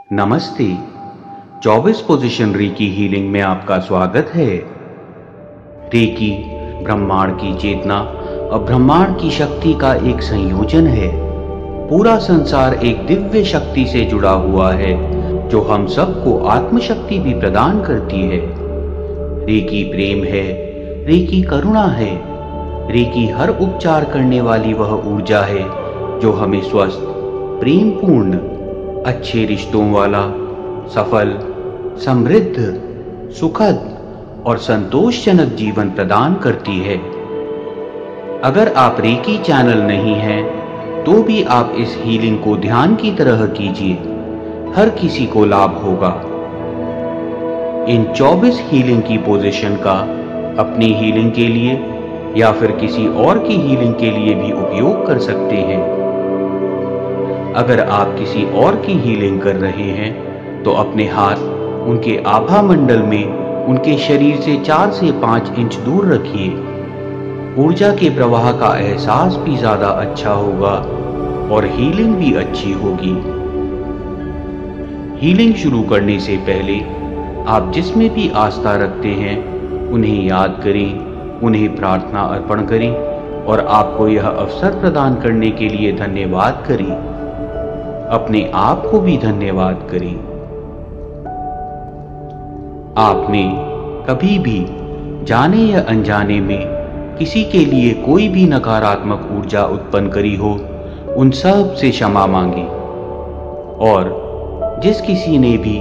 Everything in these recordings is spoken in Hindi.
नमस्ते। 24 पोजीशन रेकी हीलिंग में आपका स्वागत है। रेकी ब्रह्मांड की चेतना और ब्रह्मांड की शक्ति का एक संयोजन है। पूरा संसार एक दिव्य शक्ति से जुड़ा हुआ है जो हम सबको आत्मशक्ति भी प्रदान करती है। रेकी प्रेम है, रेकी करुणा है, रेकी हर उपचार करने वाली वह ऊर्जा है जो हमें स्वस्थ, प्रेमपूर्ण, अच्छे रिश्तों वाला, सफल, समृद्ध, सुखद और संतोषजनक जीवन प्रदान करती है। अगर आप रेकी चैनल नहीं हैं, तो भी आप इस हीलिंग को ध्यान की तरह कीजिए, हर किसी को लाभ होगा। इन 24 हीलिंग की पोजीशन का अपनी हीलिंग के लिए या फिर किसी और की हीलिंग के लिए भी उपयोग कर सकते हैं। अगर आप किसी और की हीलिंग कर रहे हैं तो अपने हाथ उनके आभा मंडल में उनके शरीर से 4 से 5 इंच दूर रखिए। ऊर्जा के प्रवाह का एहसास भी ज्यादा अच्छा होगा और हीलिंग भी अच्छी होगी। हीलिंग शुरू करने से पहले आप जिसमें भी आस्था रखते हैं उन्हें याद करें, उन्हें प्रार्थना अर्पण करें और आपको यह अवसर प्रदान करने के लिए धन्यवाद करें। अपने आप को भी धन्यवाद करें। आपने कभी भी जाने या अनजाने में किसी के लिए कोई भी नकारात्मक ऊर्जा उत्पन्न करी हो, उन सब से क्षमा मांगे। और जिस किसी ने भी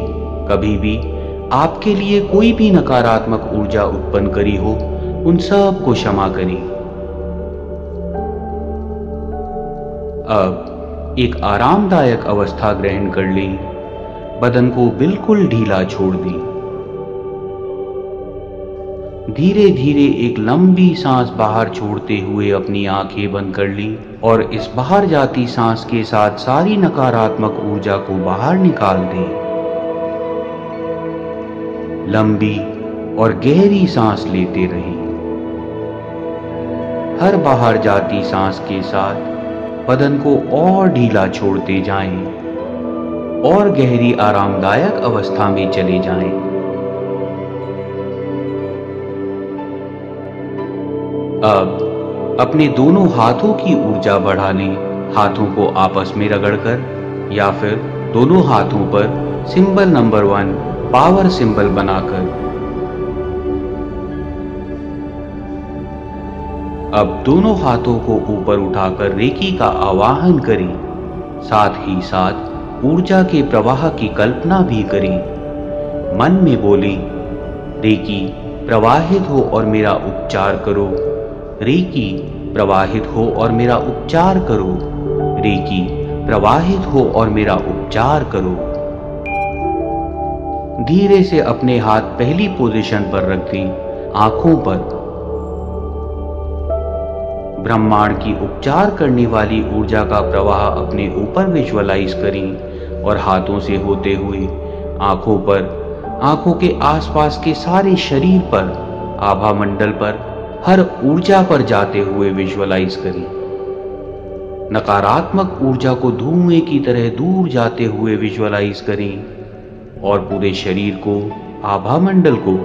कभी भी आपके लिए कोई भी नकारात्मक ऊर्जा उत्पन्न करी हो, उन सब को क्षमा करें। अब एक आरामदायक अवस्था ग्रहण कर लें। बदन को बिल्कुल ढीला छोड़ दें। धीरे धीरे एक लंबी सांस बाहर छोड़ते हुए अपनी आंखें बंद कर लें और इस बाहर जाती सांस के साथ सारी नकारात्मक ऊर्जा को बाहर निकाल दें। लंबी और गहरी सांस लेते रहें। हर बाहर जाती सांस के साथ बदन को और ढीला छोड़ते जाएं और गहरी आरामदायक अवस्था में चले जाएं। अब अपने दोनों हाथों की ऊर्जा बढ़ा लें, हाथों को आपस में रगड़कर या फिर दोनों हाथों पर सिंबल नंबर 1 पावर सिंबल बनाकर। अब दोनों हाथों को ऊपर उठाकर रेकी का आवाहन करें। साथ ही साथ ऊर्जा के प्रवाह की कल्पना भी करें। मन में बोलें, रेकी प्रवाहित हो और मेरा उपचार करो। रेकी प्रवाहित हो और मेरा उपचार करो। रेकी प्रवाहित हो और मेरा उपचार करो। धीरे से अपने हाथ पहली पोजीशन पर रख दें, आंखों पर। ब्रह्मांड की उपचार करने वाली ऊर्जा का प्रवाह अपने ऊपर विजुअलाइज करें और हाथों से होते हुए आंखों पर, आंखों के आसपास के सारे शरीर पर, आभा मंडल पर, हर ऊर्जा पर जाते हुए विजुअलाइज करें। नकारात्मक ऊर्जा को धुएं की तरह दूर जाते हुए विजुअलाइज करें और पूरे शरीर को, आभा मंडल को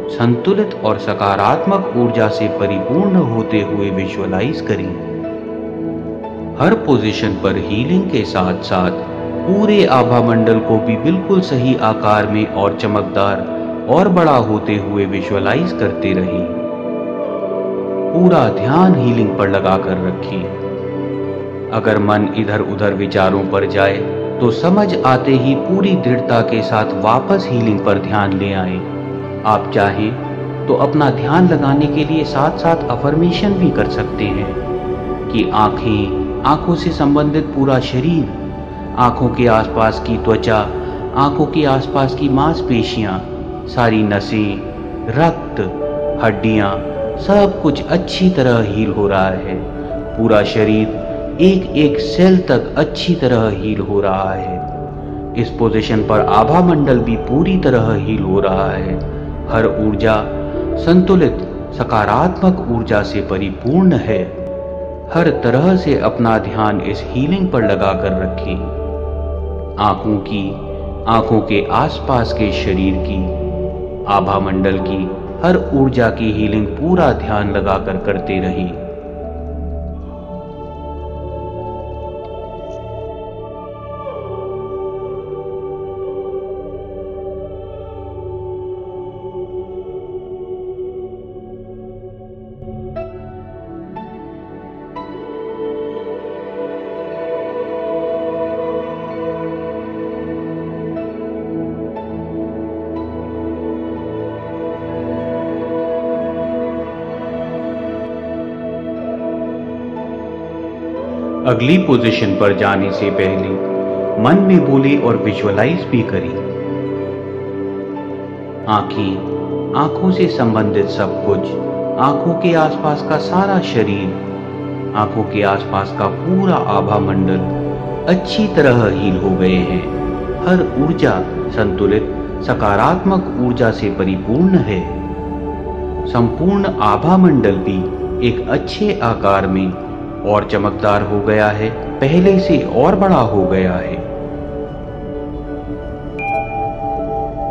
संतुलित और सकारात्मक ऊर्जा से परिपूर्ण होते हुए विजुअलाइज करें। हर पोजीशन पर हीलिंग के साथ साथ पूरे आभा मंडल को भी बिल्कुल सही आकार में और चमकदार और बड़ा होते हुए विजुअलाइज करते रहें। पूरा ध्यान हीलिंग पर लगाकर रखें। अगर मन इधर उधर विचारों पर जाए तो समझ आते ही पूरी दृढ़ता के साथ वापस हीलिंग पर ध्यान ले आए। आप चाहें तो अपना ध्यान लगाने के लिए साथ साथ अफर्मेशन भी कर सकते हैं कि आंखें, आंखों से संबंधित पूरा शरीर, आंखों के आसपास की त्वचा, आंखों के आसपास की मांसपेशियां, सारी नसें, रक्त, हड्डियां, सब कुछ अच्छी तरह हील हो रहा है। पूरा शरीर एक एक सेल तक अच्छी तरह हील हो रहा है। इस पोजीशन पर आभा मंडल भी पूरी तरह हील हो रहा है। हर ऊर्जा संतुलित सकारात्मक ऊर्जा से परिपूर्ण है। हर तरह से अपना ध्यान इस हीलिंग पर लगाकर रखें। आंखों की, आंखों के आसपास के शरीर की, आभा मंडल की हर ऊर्जा की हीलिंग पूरा ध्यान लगाकर करते रहें। अगली पोजीशन पर जाने से पहले मन में बोले और विजुअलाइज भी करें। आंखें, आंखों से संबंधित सब कुछ, आंखों के आसपास का सारा शरीर, आंखों के आसपास का पूरा आभा मंडल अच्छी तरह हील हो गए हैं। हर ऊर्जा संतुलित सकारात्मक ऊर्जा से परिपूर्ण है। संपूर्ण आभा मंडल भी एक अच्छे आकार में और चमकदार हो गया है, पहले से और बड़ा हो गया है।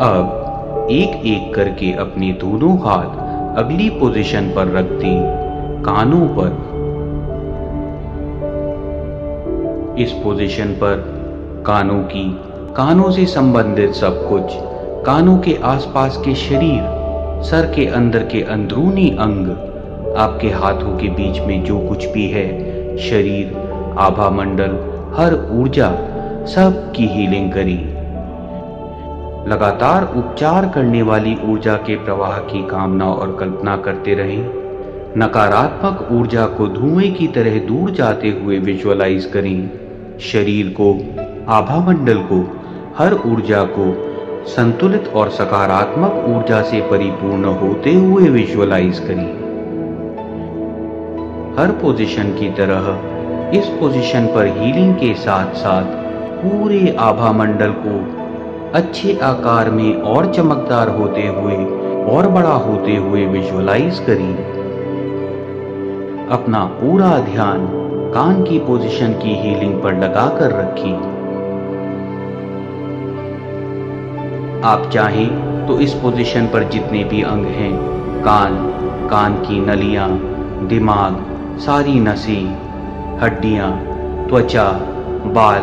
अब एक एक करके अपने दोनों हाथ अगली पोजीशन पर रख दें, कानों पर। इस पोजीशन पर कानों से संबंधित सब कुछ, कानों के आसपास के शरीर, सर के अंदर के अंदरूनी अंग, आपके हाथों के बीच में जो कुछ भी है, शरीर, आभा मंडल, हर ऊर्जा, सब की हीलिंग करें। लगातार उपचार करने वाली ऊर्जा के प्रवाह की कामना और कल्पना करते रहें। नकारात्मक ऊर्जा को धुएं की तरह दूर जाते हुए विजुअलाइज करें। शरीर को, आभा मंडल को, हर ऊर्जा को संतुलित और सकारात्मक ऊर्जा से परिपूर्ण होते हुए विजुअलाइज करें। हर पोजीशन की तरह इस पोजीशन पर हीलिंग के साथ साथ पूरे आभा मंडल को अच्छे आकार में और चमकदार होते हुए और बड़ा होते हुए विजुअलाइज करें। अपना पूरा ध्यान कान की पोजीशन की हीलिंग पर लगाकर रखें। आप चाहें तो इस पोजीशन पर जितने भी अंग हैं, कान की नलियां, दिमाग, सारी नसें, हड्डियां, त्वचा, बाल,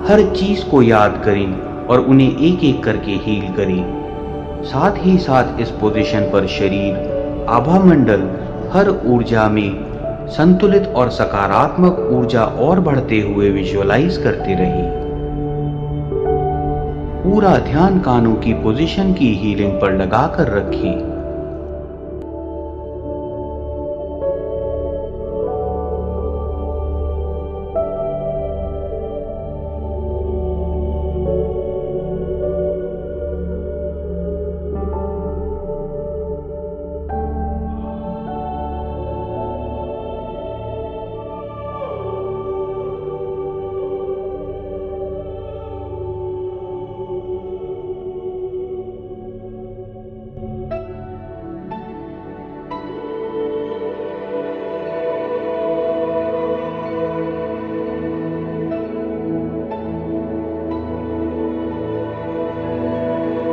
हर चीज को याद करें और उन्हें एक एक करके हील करें। साथ ही साथ इस पोजीशन पर शरीर, आभा मंडल, हर ऊर्जा में संतुलित और सकारात्मक ऊर्जा और बढ़ते हुए विजुअलाइज करते रहें। पूरा ध्यान कानों की पोजीशन की हीलिंग पर लगाकर रखें।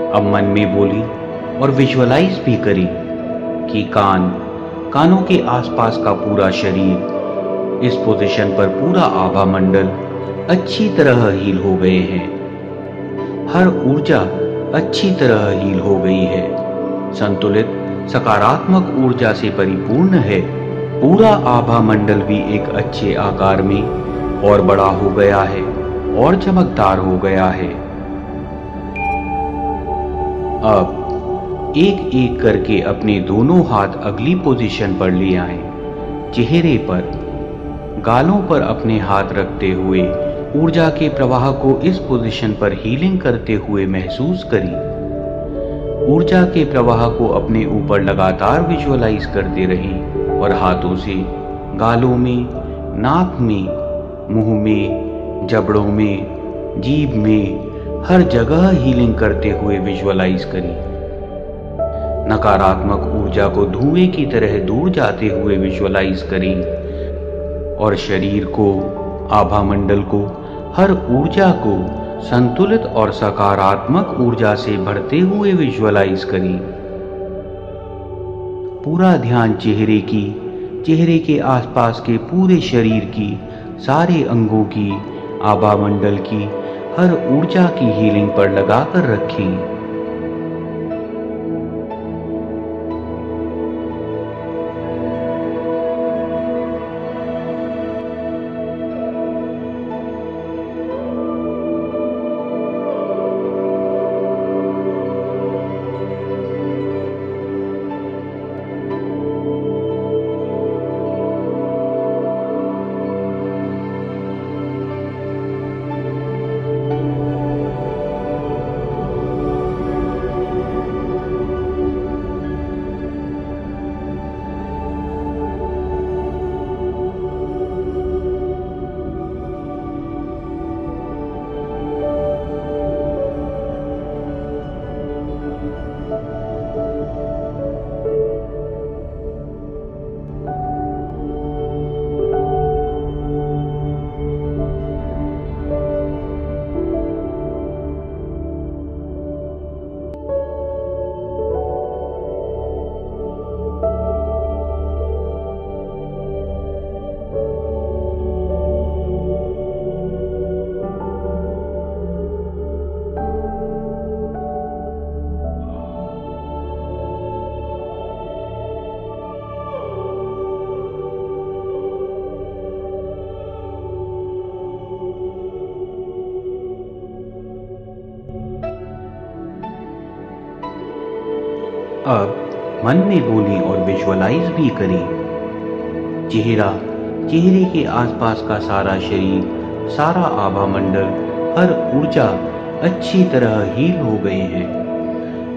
अब मन में बोली और विजुअलाइज भी करें कि कानों के आसपास का पूरा शरीर, इस पोजीशन पर पूरा आभा मंडल अच्छी तरह हील हो गए हैं। हर ऊर्जा अच्छी तरह हील हो गई है, संतुलित सकारात्मक ऊर्जा से परिपूर्ण है। पूरा आभा मंडल भी एक अच्छे आकार में और बड़ा हो गया है और चमकदार हो गया है। अब एक एक करके अपने दोनों हाथ अगली पोजीशन पर ले आएं। चेहरे पर, गालों पर अपने हाथ रखते हुए ऊर्जा के प्रवाह को इस पोजीशन पर हीलिंग करते हुए महसूस करें। ऊर्जा के प्रवाह को अपने ऊपर लगातार विजुअलाइज करते रहें और हाथों से गालों में, नाक में, मुंह में, जबड़ों में, जीभ में, हर जगह हीलिंग करते हुए विजुअलाइज करें। नकारात्मक ऊर्जा को धुएं की तरह दूर जाते हुए विजुअलाइज करें और शरीर को, आभा मंडल को, हर ऊर्जा को संतुलित और सकारात्मक ऊर्जा से भरते हुए विजुअलाइज करें। पूरा ध्यान चेहरे के आसपास के पूरे शरीर की, सारे अंगों की, आभा मंडल की हर ऊर्जा की हीलिंग पर लगाकर रखें। अब मन में बोलें और विजुअलाइज भी करें। चेहरे के आसपास का सारा शरीर, सारा आभा मंडल, हर ऊर्जा अच्छी तरह हील हो गए हैं,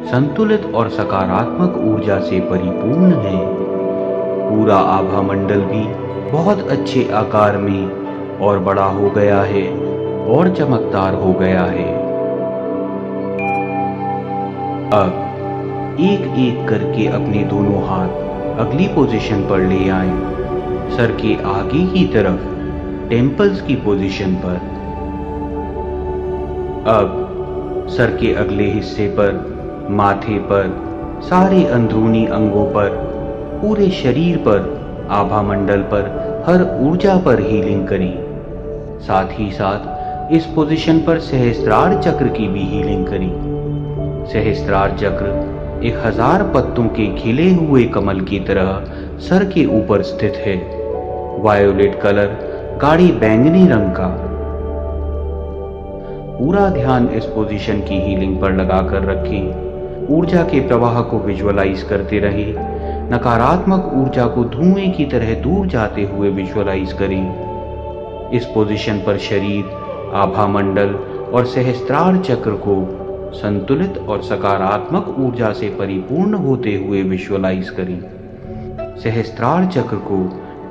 संतुलित और सकारात्मक ऊर्जा से परिपूर्ण है। पूरा आभा मंडल भी बहुत अच्छे आकार में और बड़ा हो गया है और चमकदार हो गया है। अब एक एक करके अपने दोनों हाथ अगली पोजीशन पर ले आएं, सर के आगे की तरफ टेम्पल्स की पोजीशन पर। अब सर के अगले हिस्से पर, माथे पर, सारे अंदरूनी अंगों पर, पूरे शरीर पर, आभा मंडल पर, हर ऊर्जा पर हीलिंग करें। साथ ही साथ इस पोजीशन पर सहस्त्रार चक्र की भी हीलिंग करें। सहस्त्रार चक्र 1000 पत्तों के खिले हुए कमल की तरह सर के ऊपर स्थित है, वायोलेट कलर, गाढ़े बैंगनी रंग का। पूरा ध्यान इस पोजीशन की हीलिंग पर लगाकर रखें। ऊर्जा के प्रवाह को विजुअलाइज करते रहें। नकारात्मक ऊर्जा को धुएं की तरह दूर जाते हुए विजुअलाइज करें। इस पोजीशन पर शरीर, आभा मंडल और सहस्त्रार चक्र को संतुलित और सकारात्मक ऊर्जा से परिपूर्ण होते हुए विजुअलाइज करें। सहस्त्रार चक्र को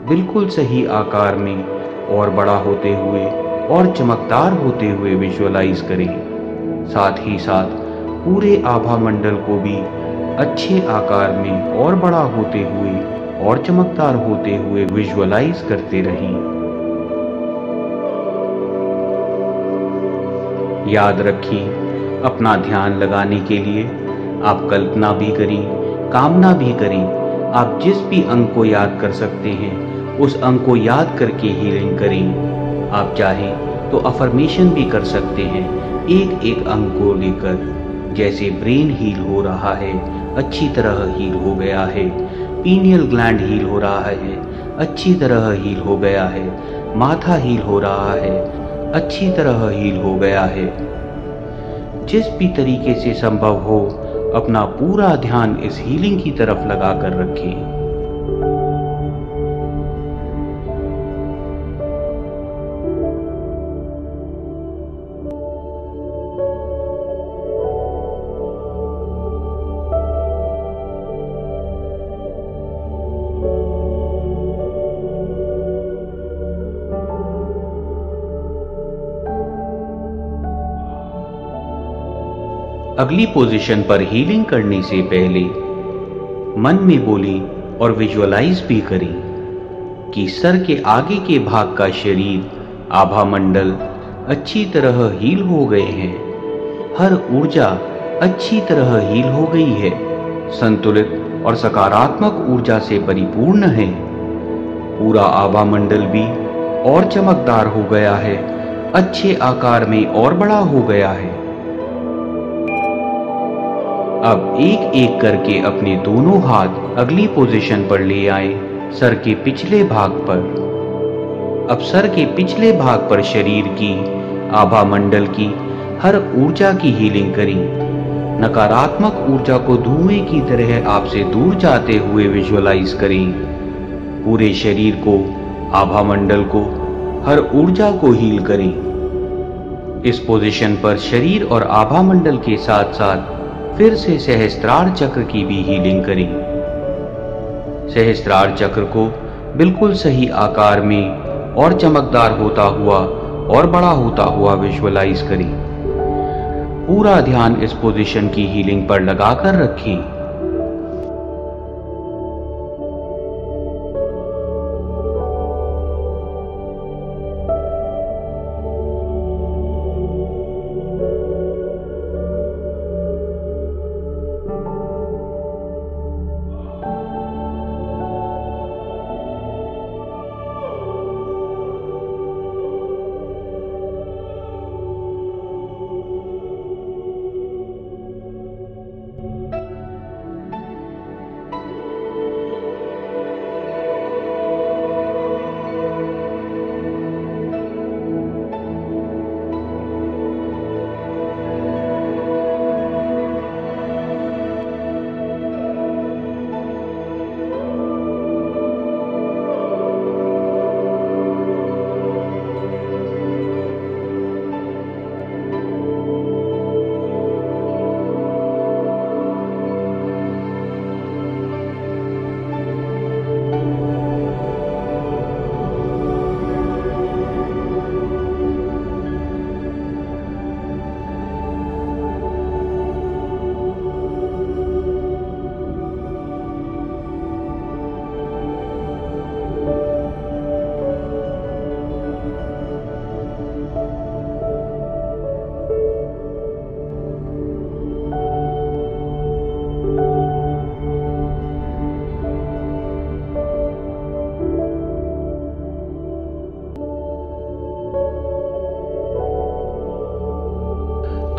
बिल्कुल सही आकार में और बड़ा होते हुए और चमकदार होते हुए विजुअलाइज करें। साथ ही साथ पूरे आभा मंडल को भी अच्छे आकार में और बड़ा होते हुए और चमकदार होते हुए विजुअलाइज करते रहें। याद रखें, अपना ध्यान लगाने के लिए आप कल्पना भी करें, कामना भी करें। आप जिस भी अंग को याद कर सकते हैं उस अंग को याद करके हीलिंग करें। आप चाहें तो अफर्मेशन भी कर सकते हैं एक एक अंग को लेकर। जैसे ब्रेन हील हो रहा है, अच्छी तरह हील हो गया है। पीनियल ग्लैंड हील हो रहा है, अच्छी तरह हील हो गया है। माथा हील हो रहा है, अच्छी तरह हील हो गया है। जिस भी तरीके से संभव हो अपना पूरा ध्यान इस हीलिंग की तरफ लगाकर रखें। अगली पोजीशन पर हीलिंग करने से पहले मन में बोलें और विजुअलाइज भी करें कि सर के आगे के भाग का शरीर, आभा मंडल, अच्छी तरह हील हो गए हैं। हर ऊर्जा अच्छी तरह हील हो गई है, संतुलित और सकारात्मक ऊर्जा से परिपूर्ण है। पूरा आभा मंडल भी और चमकदार हो गया है, अच्छे आकार में और बड़ा हो गया है। अब एक एक करके अपने दोनों हाथ अगली पोजीशन पर ले आए, सर के पिछले भाग पर। अब सर के पिछले भाग पर शरीर की, आभा मंडल की हर ऊर्जा की हीलिंग करी। नकारात्मक ऊर्जा को धुएं की तरह आपसे दूर जाते हुए विजुअलाइज करें। पूरे शरीर को, आभा मंडल को, हर ऊर्जा को हील करें। इस पोजीशन पर शरीर और आभा मंडल के साथ साथ फिर से सहस्त्रार चक्र की भी हीलिंग करें। सहस्त्रार चक्र को बिल्कुल सही आकार में और चमकदार होता हुआ और बड़ा होता हुआ विजुअलाइज करें। पूरा ध्यान इस पोजीशन की हीलिंग पर लगाकर रखें।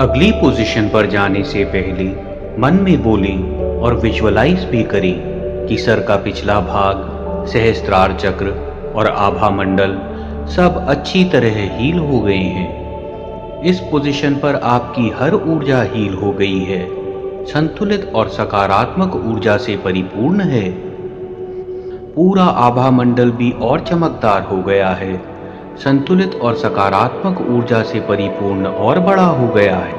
अगली पोजीशन पर जाने से पहले मन में बोलें और विजुअलाइज भी करें कि सर का पिछला भाग, सहस्त्रार चक्र और आभा मंडल सब अच्छी तरह हील हो गए हैं। इस पोजीशन पर आपकी हर ऊर्जा हील हो गई है, संतुलित और सकारात्मक ऊर्जा से परिपूर्ण है। पूरा आभा मंडल भी और चमकदार हो गया है, संतुलित और सकारात्मक ऊर्जा से परिपूर्ण और बड़ा हो गया है।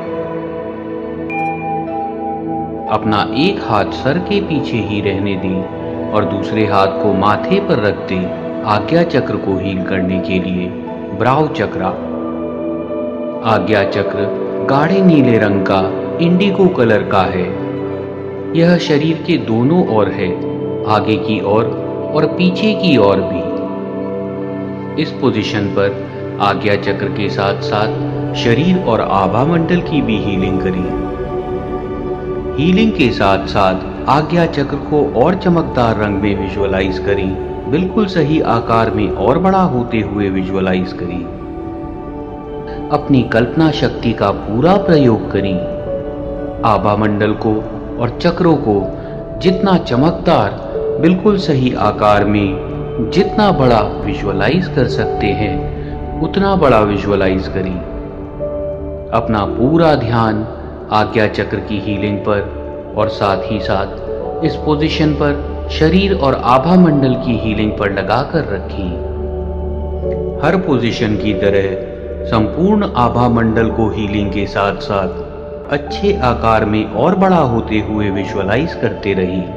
अपना एक हाथ सर के पीछे ही रहने दें और दूसरे हाथ को माथे पर रख दें आज्ञा चक्र को हील करने के लिए। ब्राउ चक्रा। आज्ञा चक्र गाढ़े नीले रंग का इंडिगो कलर का है। यह शरीर के दोनों ओर है, आगे की ओर और पीछे की ओर भी। इस पोजीशन पर आज्ञा चक्र के साथ साथ शरीर और आभा मंडल की भी हीलिंग करें। हीलिंग के साथ साथ आज्ञा चक्र को और चमकदार रंग में विजुअलाइज करें, बिल्कुल सही आकार में और बड़ा होते हुए विजुअलाइज करें। अपनी कल्पना शक्ति का पूरा प्रयोग करें। आभा मंडल को और चक्रों को जितना चमकदार, बिल्कुल सही आकार में जितना बड़ा विजुअलाइज कर सकते हैं उतना बड़ा विजुअलाइज करें। अपना पूरा ध्यान आज्ञा चक्र की हीलिंग पर और साथ ही साथ इस पोजीशन पर शरीर और आभा मंडल की हीलिंग पर लगाकर रखें। हर पोजीशन की तरह संपूर्ण आभा मंडल को हीलिंग के साथ साथ अच्छे आकार में और बड़ा होते हुए विजुअलाइज करते रहिए।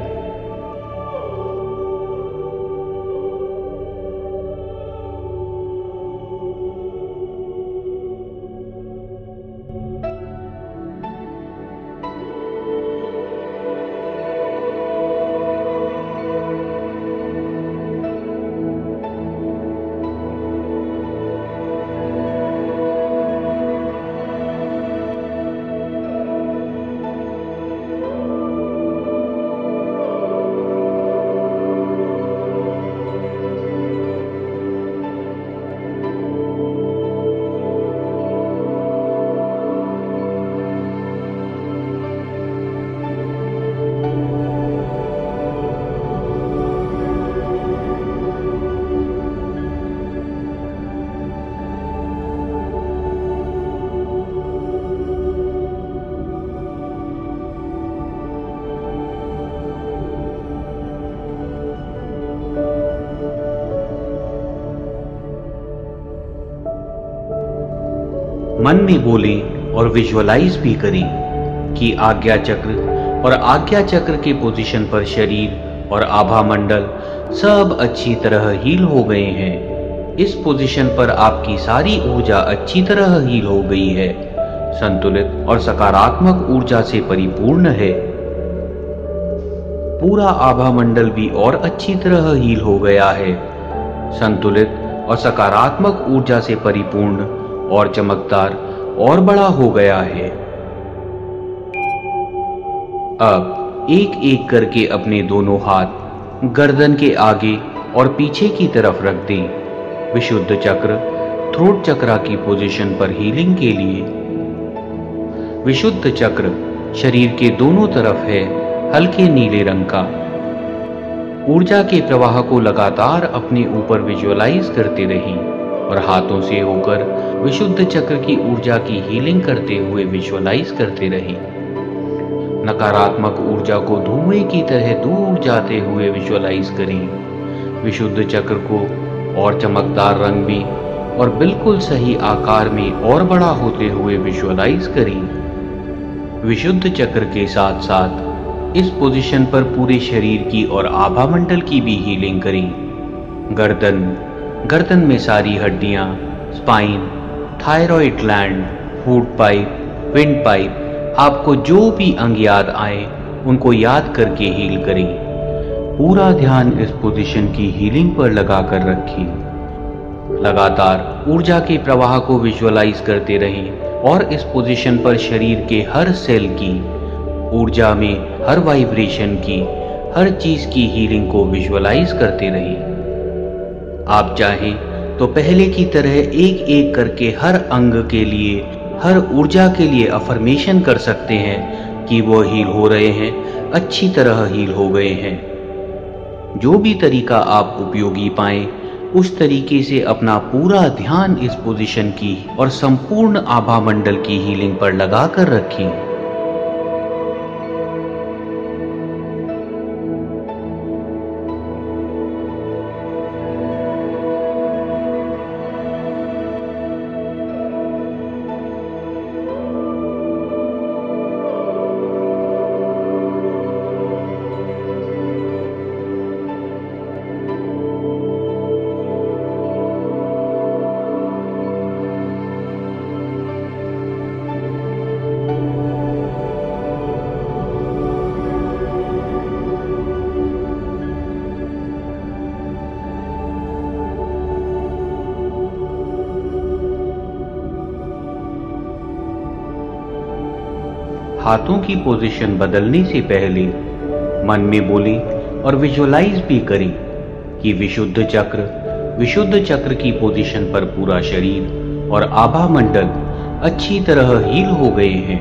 मन में बोलें और विजुअलाइज भी करें कि आज्ञा चक्र और आज्ञा चक्र के पोजीशन पर शरीर और आभा मंडल सब अच्छी तरह हील हो गए हैं। इस पोजीशन पर आपकी सारी ऊर्जा अच्छी तरह हील हो गई है, संतुलित और सकारात्मक ऊर्जा से परिपूर्ण है। पूरा आभा मंडल भी और अच्छी तरह हील हो गया है, संतुलित और सकारात्मक ऊर्जा से परिपूर्ण और चमकदार और बड़ा हो गया है। अब एक एक करके अपने दोनों हाथ गर्दन के आगे और पीछे की तरफ रख दें। विशुद्ध चक्र थ्रोट चक्रा की पोजीशन पर हीलिंग के लिए। विशुद्ध चक्र शरीर के दोनों तरफ है, हल्के नीले रंग का। ऊर्जा के प्रवाह को लगातार अपने ऊपर विजुअलाइज करते रहें और हाथों से होकर विशुद्ध चक्र की ऊर्जा की हीलिंग करते हुए विजुअलाइज करते रहें। नकारात्मक ऊर्जा को धुएं की तरह दूर जाते हुए विजुअलाइज करें। विशुद्ध चक्र को और चमकदार रंग में और बिल्कुल सही आकार में और बड़ा होते हुए विजुअलाइज करें। विशुद्ध चक्र के साथ साथ इस पोजीशन पर पूरे शरीर की और आभा मंडल की भी हीलिंग करें। गर्दन में सारी हड्डियां, spine, thyroid gland, food pipe, wind pipe, आपको जो भी अंग याद आए उनको याद करके हील करें। पूरा ध्यान इस पोजीशन की हीलिंग पर लगाकर रखें। लगातार ऊर्जा के प्रवाह को विजुअलाइज करते रहें और इस पोजीशन पर शरीर के हर सेल की ऊर्जा में, हर वाइब्रेशन की, हर चीज की हीलिंग को विजुअलाइज करते रहें। आप चाहें तो पहले की तरह एक एक करके हर अंग के लिए, हर ऊर्जा के लिए अफर्मेशन कर सकते हैं कि वो हील हो रहे हैं, अच्छी तरह हील हो गए हैं। जो भी तरीका आप उपयोगी पाएं, उस तरीके से अपना पूरा ध्यान इस पोजीशन की और संपूर्ण आभा मंडल की हीलिंग पर लगाकर रखें। हाथों की पोजीशन बदलने से पहले मन में बोलें और विजुअलाइज भी करें कि विशुद्ध चक्र की पोजीशन पर पूरा शरीर और आभा मंडल अच्छी तरह हील हो गए हैं।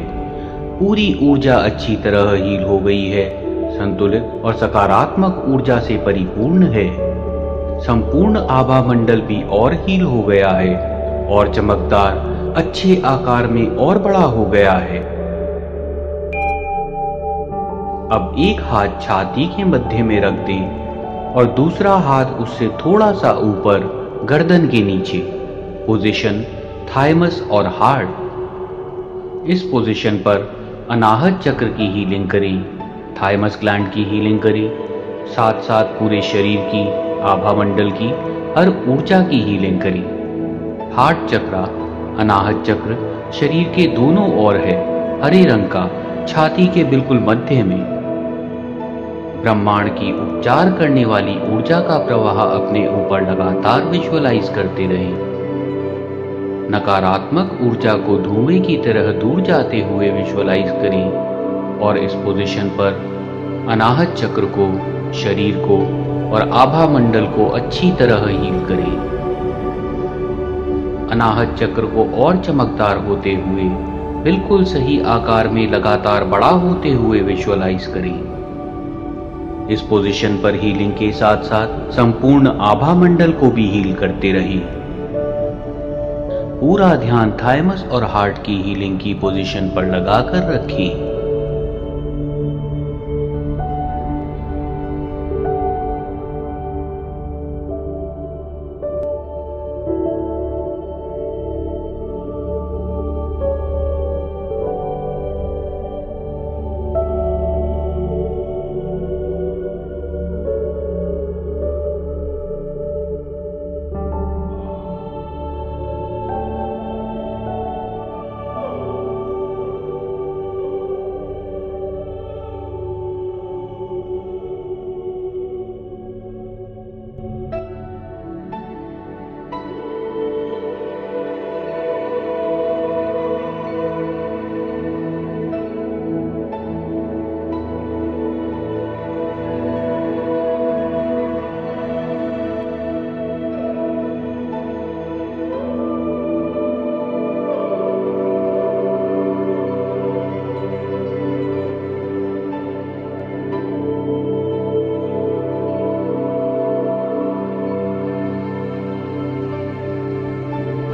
पूरी ऊर्जा अच्छी तरह हील हो गई है, संतुलित और सकारात्मक ऊर्जा से परिपूर्ण है। संपूर्ण आभा मंडल भी और हील हो गया है और चमकदार, अच्छे आकार में और बड़ा हो गया है। अब एक हाथ छाती के मध्य में रख दें और दूसरा हाथ उससे थोड़ा सा ऊपर गर्दन के नीचे। पोजीशन थाइमस और हार्ट। इस पोजीशन पर अनाहत चक्र की हीलिंग करें, थाइमस ग्लैंड की हीलिंग करें, साथ साथ पूरे शरीर की, आभा मंडल की हर ऊर्जा की हीलिंग करें। हार्ट चक्र, अनाहत चक्र शरीर के दोनों ओर है, हरे रंग का, छाती के बिल्कुल मध्य में। ब्रह्मांड की उपचार करने वाली ऊर्जा का प्रवाह अपने ऊपर लगातार विजुअलाइज करते रहें। नकारात्मक ऊर्जा को धुएं की तरह दूर जाते हुए विजुअलाइज करें और इस पोजीशन पर अनाहत चक्र को, शरीर को और आभा मंडल को अच्छी तरह हील करें। अनाहत चक्र को और चमकदार होते हुए, बिल्कुल सही आकार में लगातार बड़ा होते हुए विजुअलाइज करें। इस पोजीशन पर हीलिंग के साथ साथ संपूर्ण आभा मंडल को भी हील करते रहें। पूरा ध्यान थाइमस और हार्ट की हीलिंग की पोजीशन पर लगाकर रखें।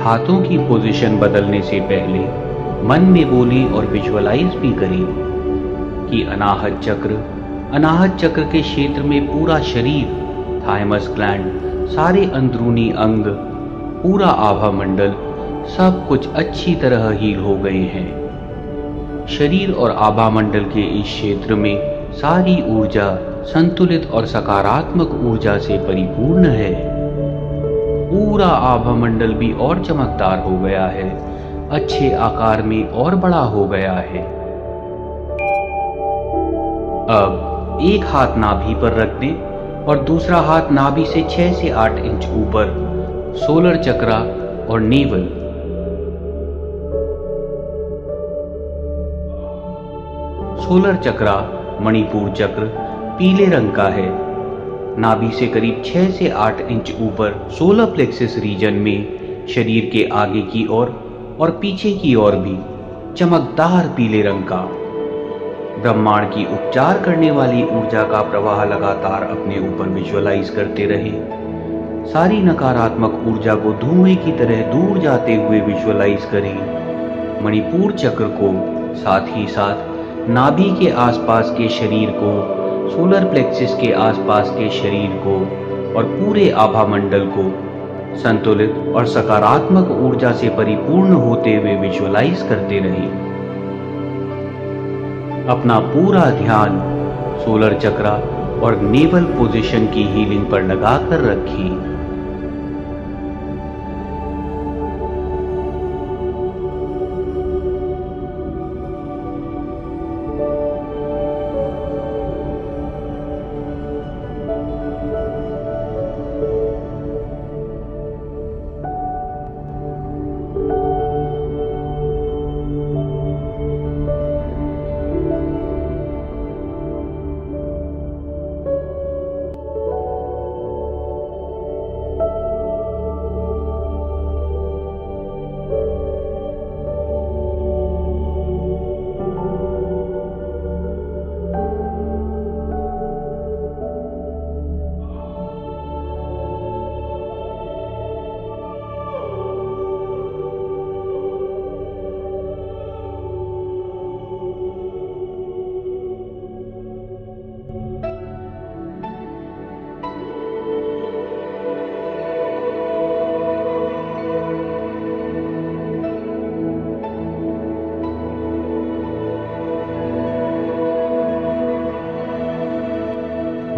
हाथों की पोजीशन बदलने से पहले मन में बोली और विजुअलाइज भी करी कि अनाहत चक्र के क्षेत्र में पूरा शरीर, थाइमस ग्लैंड, सारे अंदरूनी अंग, पूरा आभा मंडल, सब कुछ अच्छी तरह हील हो गए हैं। शरीर और आभा मंडल के इस क्षेत्र में सारी ऊर्जा संतुलित और सकारात्मक ऊर्जा से परिपूर्ण है। पूरा आभा मंडल भी और चमकदार हो गया है, अच्छे आकार में और बड़ा हो गया है। अब एक हाथ नाभि पर रख दें और दूसरा हाथ नाभि से 6 से 8 इंच ऊपर सोलर चक्रा और नेवल, सोलर चक्रा मणिपुर चक्र पीले रंग का है। नाभि से करीब 6 से 8 इंच ऊपर सोलर प्लेक्सस रीजन में शरीर के आगे की ओर और पीछे की ओर भी चमकदार पीले रंग का। ब्रह्मांड की उपचार करने वाली ऊर्जा का प्रवाह लगातार अपने ऊपर विजुअलाइज करते रहे। सारी नकारात्मक ऊर्जा को धुएं की तरह दूर जाते हुए विजुअलाइज करें। मणिपुर चक्र को, साथ ही साथ नाभि के आसपास के शरीर को, सोलर प्लेक्सिस के आसपास के शरीर को और पूरे आभा मंडल को संतुलित और सकारात्मक ऊर्जा से परिपूर्ण होते हुए विजुअलाइज करते रहे। अपना पूरा ध्यान सोलर चक्रा और नेवल पोजीशन की हीलिंग पर लगाकर रखिए।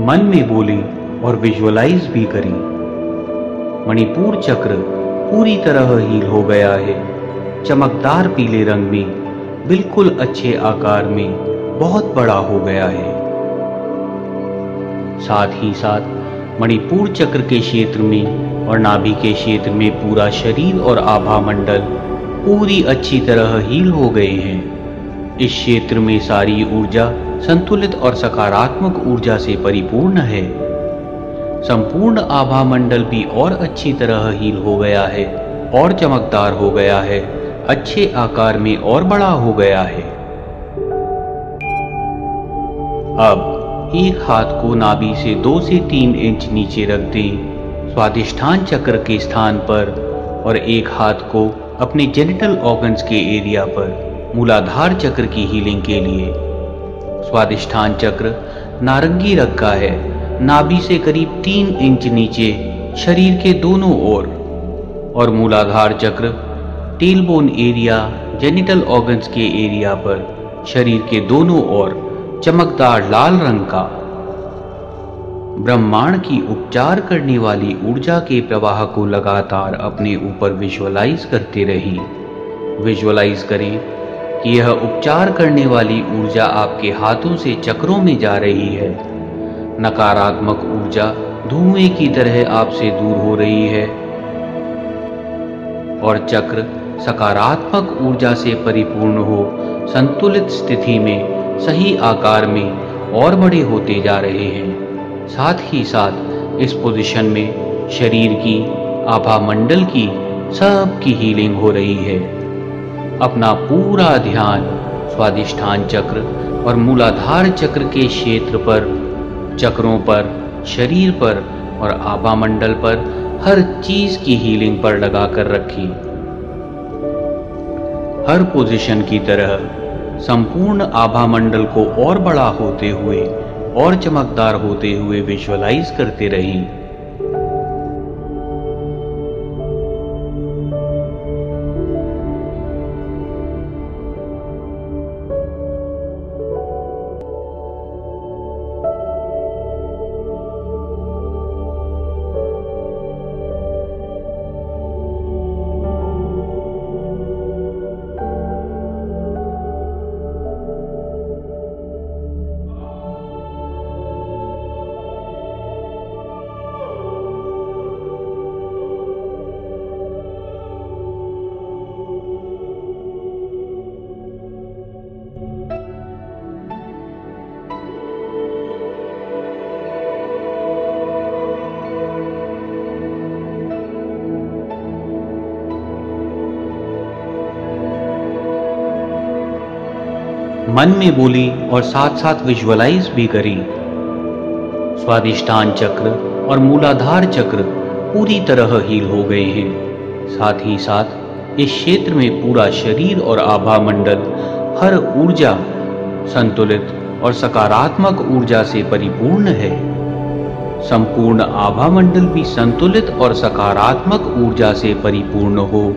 मन में बोली और विजुअलाइज भी करी। मणिपुर चक्र पूरी तरह हील हो गया है, चमकदार पीले रंग में, बिल्कुल अच्छे आकार में, बहुत बड़ा हो गया है। साथ ही साथ मणिपुर चक्र के क्षेत्र में और नाभि के क्षेत्र में पूरा शरीर और आभा मंडल पूरी अच्छी तरह हील हो गए हैं। इस क्षेत्र में सारी ऊर्जा संतुलित और सकारात्मक ऊर्जा से परिपूर्ण है। संपूर्ण आभा मंडल भी और अच्छी तरह हील हो गया है और चमकदार हो गया है, अच्छे आकार में और बड़ा हो गया है। अब एक हाथ को नाभि से 2 से 3 इंच नीचे रख दें स्वादिष्ठान चक्र के स्थान पर और एक हाथ को अपने जेनिटल ऑर्गन्स के एरिया पर मूलाधार चक्र की हीलिंग के लिए। स्वादिष्ठान चक्र नारंगी रंग का है, नाभि से करीब 3 इंच नीचे शरीर के दोनों ओर, और मूलाधार चक्र टेलबोन एरिया, जेनिटल ऑर्गन्स के एरिया पर शरीर के दोनों ओर चमकदार लाल रंग का। ब्रह्मांड की उपचार करने वाली ऊर्जा के प्रवाह को लगातार अपने ऊपर विजुअलाइज करते रहिए। विजुअलाइज करें कि यह उपचार करने वाली ऊर्जा आपके हाथों से चक्रों में जा रही है। नकारात्मक ऊर्जा धुएं की तरह आपसे दूर हो रही है और चक्र सकारात्मक ऊर्जा से परिपूर्ण हो संतुलित स्थिति में, सही आकार में और बड़े होते जा रहे हैं। साथ ही साथ इस पोजीशन में शरीर की, आभा मंडल की, सब की हीलिंग हो रही है। अपना पूरा ध्यान स्वादिष्ठान चक्र और मूलाधार चक्र के क्षेत्र पर, चक्रों पर, शरीर पर और आभा मंडल पर हर चीज की हीलिंग पर लगाकर रखिए। हर पोजीशन की तरह संपूर्ण आभा मंडल को और बड़ा होते हुए और चमकदार होते हुए विजुअलाइज करते रहें। मन में बोली और साथ साथ विजुअलाइज भी करी। स्वादिष्टान चक्र और मूलाधार चक्र पूरी तरह हील हो गए हैं। साथ ही साथ इस क्षेत्र में पूरा शरीर और आभा मंडल हर ऊर्जा संतुलित और सकारात्मक ऊर्जा से परिपूर्ण है। संपूर्ण आभा मंडल भी संतुलित और सकारात्मक ऊर्जा से परिपूर्ण हो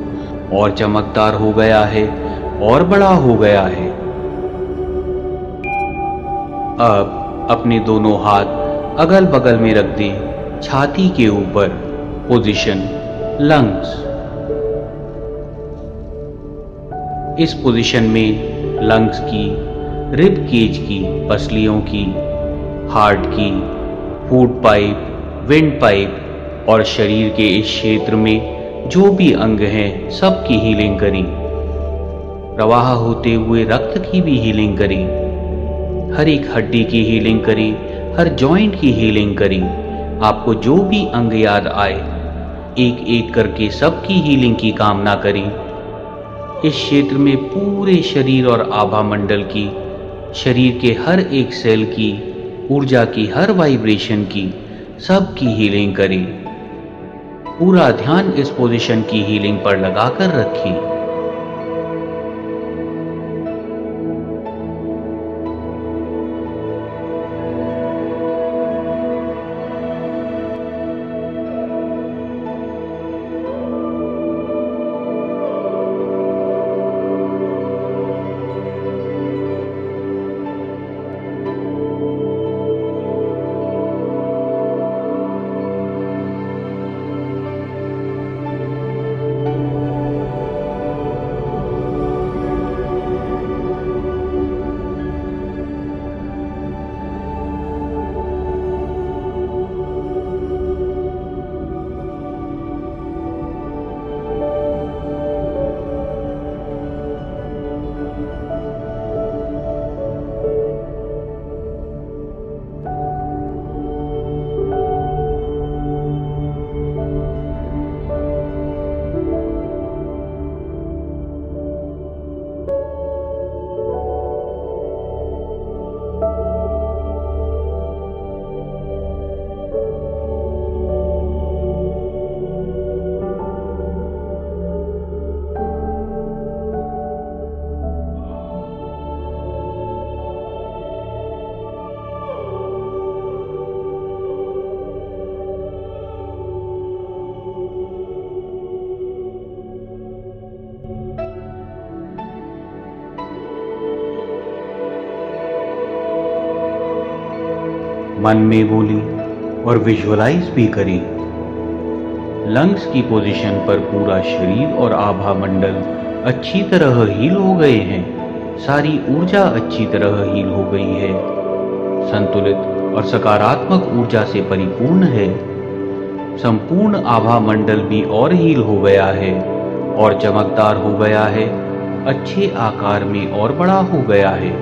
और चमकदार हो गया है और बड़ा हो गया है। अब अपने दोनों हाथ अगल बगल में रख दें, छाती के ऊपर। Position lungs. इस पोजीशन में लंग्स की, रिब केज की, पसलियों की, हार्ट की, फूड पाइप, विंड पाइप और शरीर के इस क्षेत्र में जो भी अंग हैं सब की हीलिंग करें। प्रवाह होते हुए रक्त की भी हीलिंग करें। हर एक हड्डी की हीलिंग करें, हर जॉइंट की हीलिंग करें। आपको जो भी अंग याद आए एक एक करके सबकी हीलिंग की कामना करें। इस क्षेत्र में पूरे शरीर और आभा मंडल की, शरीर के हर एक सेल की, ऊर्जा की हर वाइब्रेशन की, सबकी हीलिंग करें। पूरा ध्यान इस पोजीशन की हीलिंग पर लगाकर रखें। मन में बोली और विजुअलाइज भी करी। लंग्स की पोजीशन पर पूरा शरीर और आभा मंडल अच्छी तरह हील हो गए हैं। सारी ऊर्जा अच्छी तरह हील हो गई है, संतुलित और सकारात्मक ऊर्जा से परिपूर्ण है। संपूर्ण आभा मंडल भी और हील हो गया है और चमकदार हो गया है, अच्छे आकार में और बड़ा हो गया है।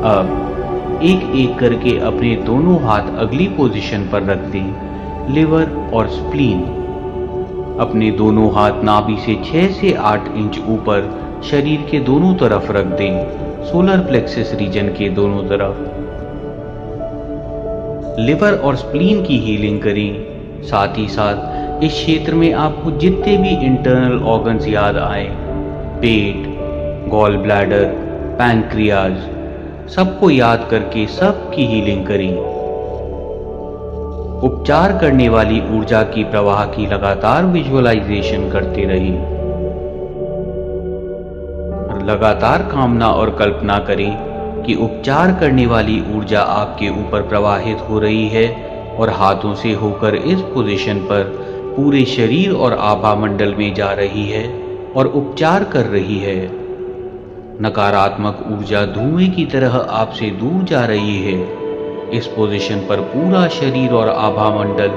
अब एक एक करके अपने दोनों हाथ अगली पोजीशन पर रख दें, लिवर और स्प्लीन। अपने दोनों हाथ नाभि से 6 से 8 इंच ऊपर शरीर के दोनों तरफ रख दें, सोलर प्लेक्सस रीजन के दोनों तरफ। लिवर और स्प्लीन की हीलिंग करें, साथ ही साथ इस क्षेत्र में आपको जितने भी इंटरनल ऑर्गन्स याद आए, पेट, गॉल ब्लैडर, पैंक्रियाज, सबको याद करके सबकी हीलिंग करी। उपचार करने वाली ऊर्जा की प्रवाह की लगातार विजुअलाइजेशन करते रही। लगातार कामना और कल्पना करें कि उपचार करने वाली ऊर्जा आपके ऊपर प्रवाहित हो रही है और हाथों से होकर इस पोजीशन पर पूरे शरीर और आभा मंडल में जा रही है और उपचार कर रही है। नकारात्मक ऊर्जा धुएं की तरह आपसे दूर जा रही है। इस पोजीशन पर पूरा शरीर और आभा मंडल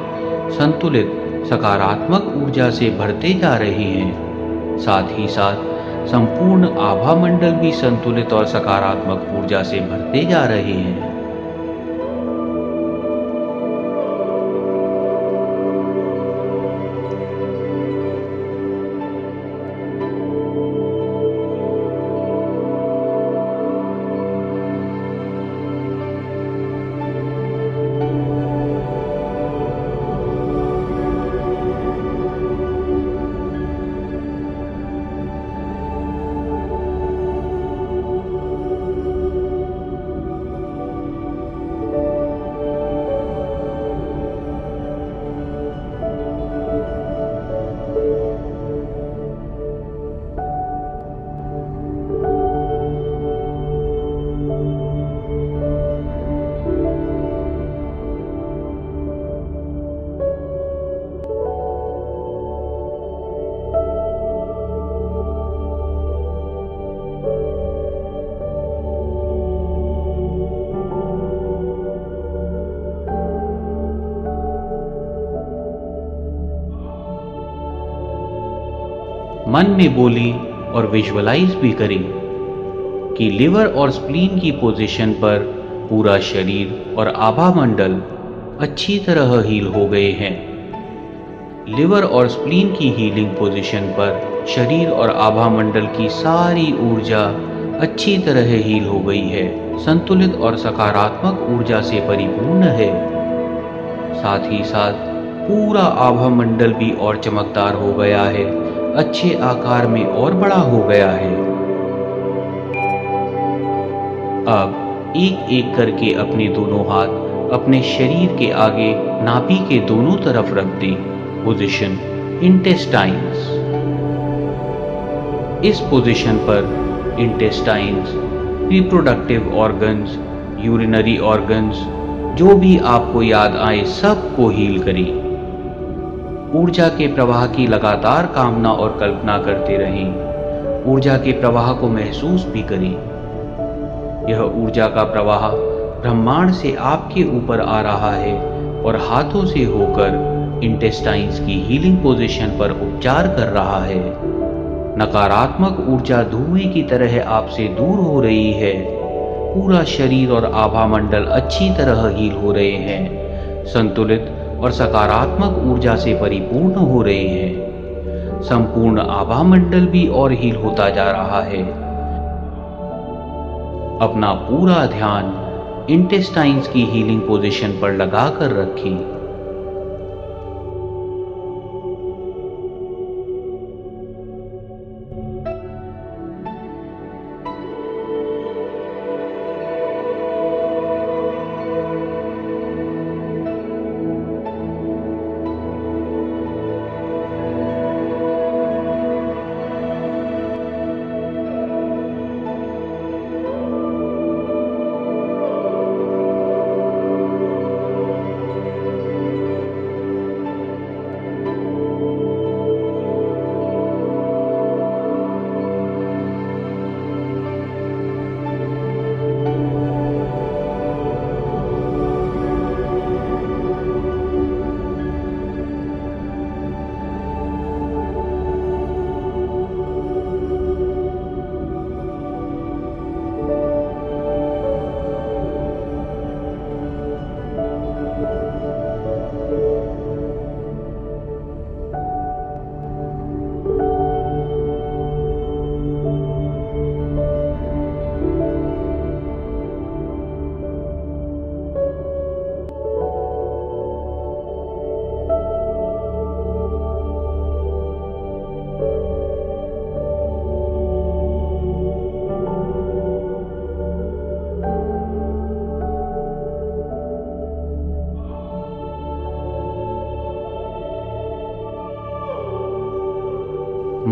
संतुलित सकारात्मक ऊर्जा से भरते जा रहे हैं। साथ ही साथ संपूर्ण आभा मंडल भी संतुलित और सकारात्मक ऊर्जा से भरते जा रहे हैं। मन में बोली और विजुअलाइज भी करें कि लिवर और स्प्लीन की पोजीशन पर पूरा शरीर और आभा मंडल अच्छी तरह हील हो गए हैं। लिवर और स्प्लीन की हीलिंग पोजीशन पर शरीर और आभा मंडल की सारी ऊर्जा अच्छी तरह हील हो गई है, संतुलित और सकारात्मक ऊर्जा से परिपूर्ण है। साथ ही साथ पूरा आभा मंडल भी और चमकदार हो गया है, अच्छे आकार में और बड़ा हो गया है। अब एक एक करके अपने दोनों हाथ अपने शरीर के आगे नाभि के दोनों तरफ रख दें। Position intestines. इस पोजीशन पर intestines, reproductive organs, urinary organs, जो भी आपको याद आए सबको हील करें। ऊर्जा के प्रवाह की लगातार कामना और कल्पना करते रहें। ऊर्जा के प्रवाह को महसूस भी करें। यह ऊर्जा का प्रवाह ब्रह्मांड से आपके ऊपर आ रहा है और हाथों से होकर इंटेस्टाइन्स की हीलिंग पोजीशन पर उपचार कर रहा है। नकारात्मक ऊर्जा धुएं की तरह आपसे दूर हो रही है। पूरा शरीर और आभा मंडल अच्छी तरह हील हो रहे हैं, संतुलित और सकारात्मक ऊर्जा से परिपूर्ण हो रहे हैं। संपूर्ण आभा मंडल भी और हील होता जा रहा है। अपना पूरा ध्यान इंटेस्टाइन्स की हीलिंग पोजीशन पर लगाकर रखें।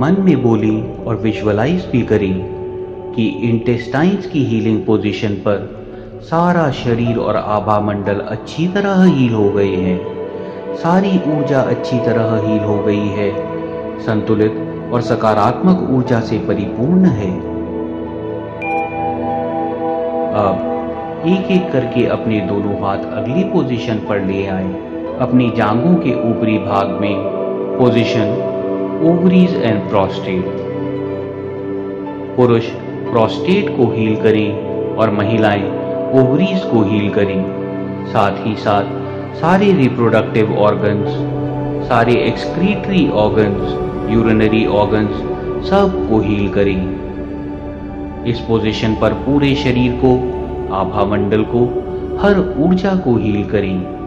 मन में बोली और विजुअलाइज भी करी कि इंटेस्टाइन्स की हीलिंग पोजीशन पर सारा शरीर और आभा मंडल अच्छी तरह हील हो गए हैं। सारी ऊर्जा अच्छी तरह हील हो गई है, संतुलित और सकारात्मक ऊर्जा से परिपूर्ण है। अब एक एक करके अपने दोनों हाथ अगली पोजीशन पर ले आए। अपनी जांघों के ऊपरी भाग में पोजीशन ओवरीज एंड प्रोस्टेट। पुरुष प्रोस्टेट को हील करें और महिलाएं ओवरीज को हील करें। साथ ही साथ सारे रिप्रोडक्टिव ऑर्गन्स, सारे एक्सक्रीटरी ऑर्गन्स, यूरिनरी ऑर्गन्स सब को हील करें। इस पोजीशन पर पूरे शरीर को, आभा मंडल को, हर ऊर्जा को हील करें।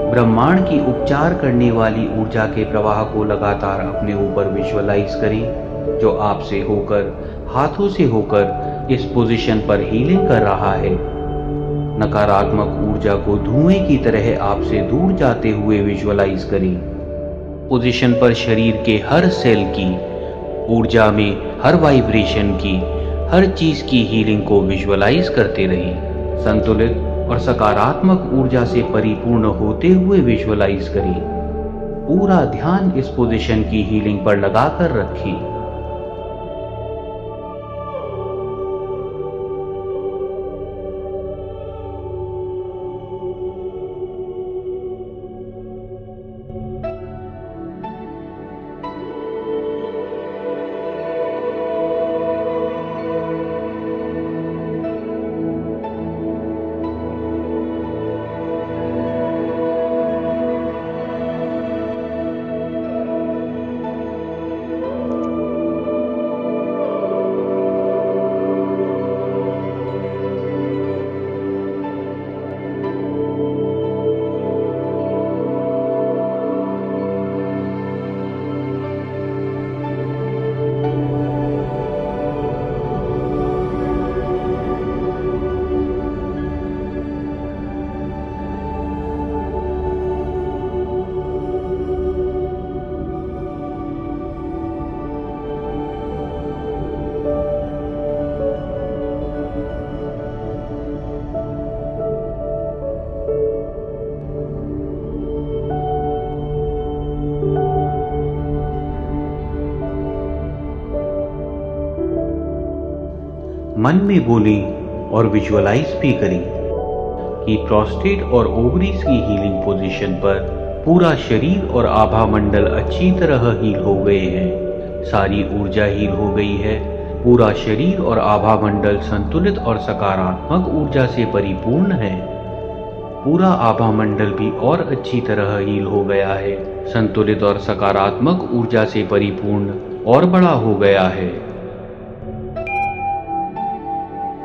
ब्रह्मांड की उपचार करने वाली ऊर्जा के प्रवाह को लगातार अपने ऊपर विजुअलाइज करें, जो आपसे होकर, हाथों से होकर इस पोजीशन पर हीलिंग कर रहा है। नकारात्मक ऊर्जा को धुएं की तरह आपसे दूर जाते हुए विजुअलाइज करें। पोजीशन पर शरीर के हर सेल की, ऊर्जा में हर वाइब्रेशन की, हर चीज की हीलिंग को विजुअलाइज करते रहें। संतुलित और सकारात्मक ऊर्जा से परिपूर्ण होते हुए विजुअलाइज करें। पूरा ध्यान इस पोजीशन की हीलिंग पर लगाकर रखें। मन में बोलें और विजुअलाइज भी करें कि प्रोस्टेट और ओवरीज की हीलिंग पोजीशन पर पूरा शरीर और आभा मंडल अच्छी तरह हील हो गए हैं। सारी ऊर्जा हील हो गई है। पूरा शरीर और आभा मंडल संतुलित और सकारात्मक ऊर्जा से परिपूर्ण है। पूरा आभा मंडल भी और अच्छी तरह हील हो गया है, संतुलित और सकारात्मक ऊर्जा से परिपूर्ण और बड़ा हो गया है।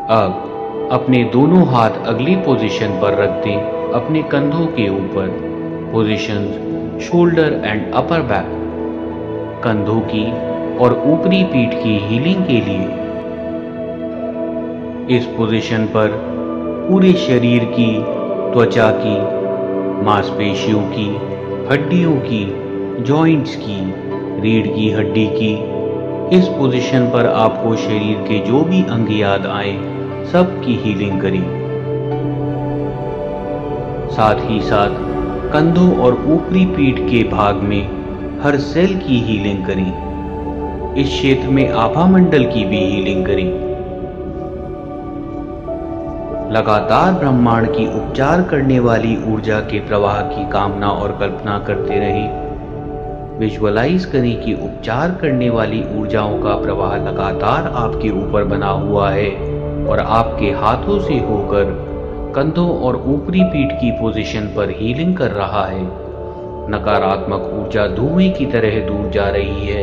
अब अपने दोनों हाथ अगली पोजीशन पर रख दें, अपने कंधों के ऊपर। Positions shoulder and upper back. कंधों की और ऊपरी पीठ की हीलिंग के लिए इस पोजीशन पर पूरे शरीर की, त्वचा की, मांसपेशियों की, हड्डियों की, जॉइंट्स की, रीढ़ की हड्डी की, इस पोजीशन पर आपको शरीर के जो भी अंग याद आए सब की हीलिंग करें। साथ ही साथ कंधों और ऊपरी पीठ के भाग में हर सेल की हीलिंग करें। इस क्षेत्र में आभा मंडल की भी हीलिंग करें। लगातार ब्रह्मांड की उपचार करने वाली ऊर्जा के प्रवाह की कामना और कल्पना करते रहें। विजुअलाइज करें कि उपचार करने वाली ऊर्जाओं का प्रवाह लगातार आपके ऊपर बना हुआ है और आपके हाथों से होकर कंधों और ऊपरी पीठ की पोजीशन पर हीलिंग कर रहा है। नकारात्मक ऊर्जा धुएं की तरह दूर जा रही है।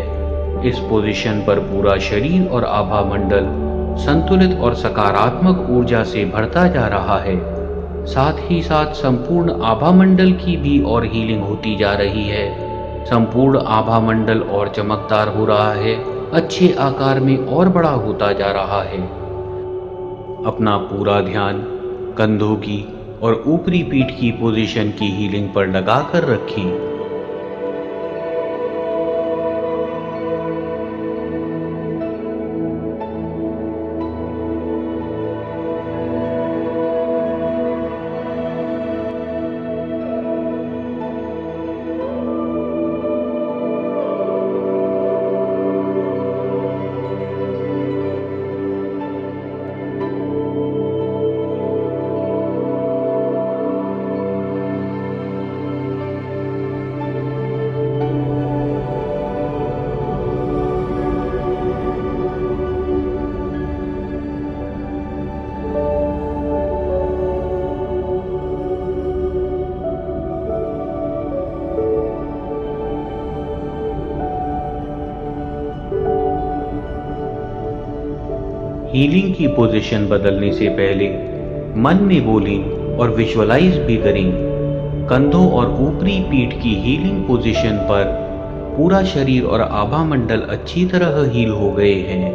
इस पोजीशन पर पूरा शरीर और आभा मंडल संतुलित और सकारात्मक ऊर्जा से भरता जा रहा है। साथ ही साथ संपूर्ण आभा मंडल की भी और हीलिंग होती जा रही है। संपूर्ण आभा मंडल और चमकदार हो रहा है, अच्छे आकार में और बड़ा होता जा रहा है। अपना पूरा ध्यान कंधों की और ऊपरी पीठ की पोजीशन की हीलिंग पर लगाकर रखें। हीलिंग की पोजीशन बदलने से पहले मन में बोलें और विजुअलाइज भी करें। कंधों और ऊपरी पीठ की हीलिंग पोजीशन पर पूरा शरीर और आभा मंडल अच्छी तरह हील हो गए हैं।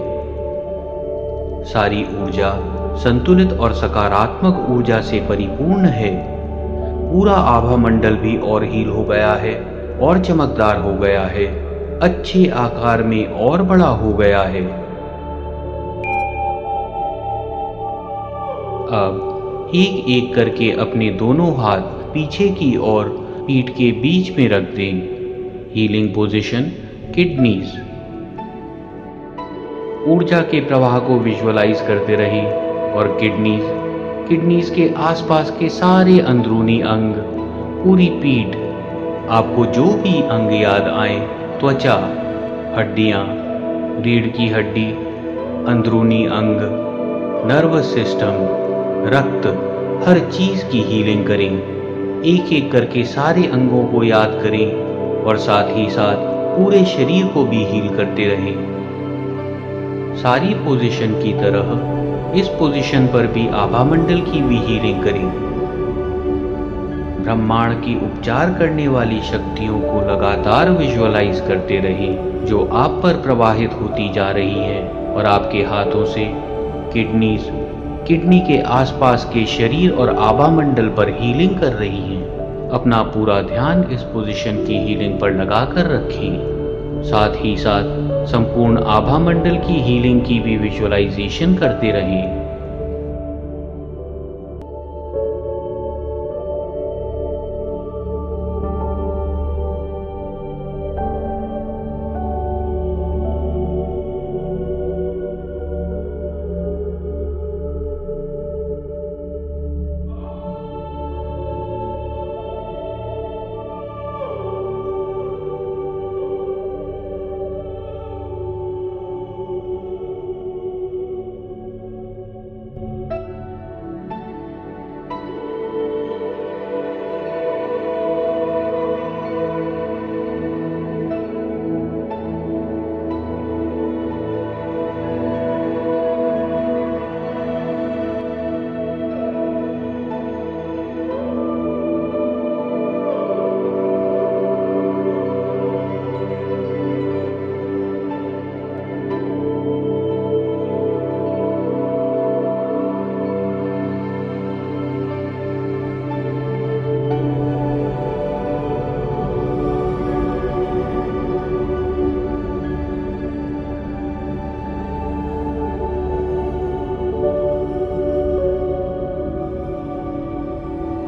सारी ऊर्जा संतुलित और सकारात्मक ऊर्जा से परिपूर्ण है। पूरा आभा मंडल भी और हील हो गया है और चमकदार हो गया है, अच्छे आकार में और बड़ा हो गया है। अब एक एक करके अपने दोनों हाथ पीछे की ओर पीठ के बीच में रख दें। Healing position kidneys. ऊर्जा के प्रवाह को विजुअलाइज करते रहें और किडनीज के आसपास के सारे अंदरूनी अंग, पूरी पीठ, आपको जो भी अंग याद आए, त्वचा, हड्डियां, रीढ़ की हड्डी, अंदरूनी अंग, नर्वस सिस्टम, रक्त, हर चीज की हीलिंग करें। एक एक करके सारे अंगों को याद करें और साथ ही साथ पूरे शरीर को भी हील करते रहें। सारी पोजीशन की तरह इस पोजीशन पर भी आभा मंडल की भी हीलिंग करें। ब्रह्मांड की उपचार करने वाली शक्तियों को लगातार विजुअलाइज करते रहें जो आप पर प्रवाहित होती जा रही है और आपके हाथों से किडनी के आसपास के शरीर और आभा मंडल पर हीलिंग कर रही हैं। अपना पूरा ध्यान इस पोजीशन की हीलिंग पर लगाकर रखें। साथ ही साथ संपूर्ण आभा मंडल की हीलिंग की भी विजुअलाइजेशन करते रहें।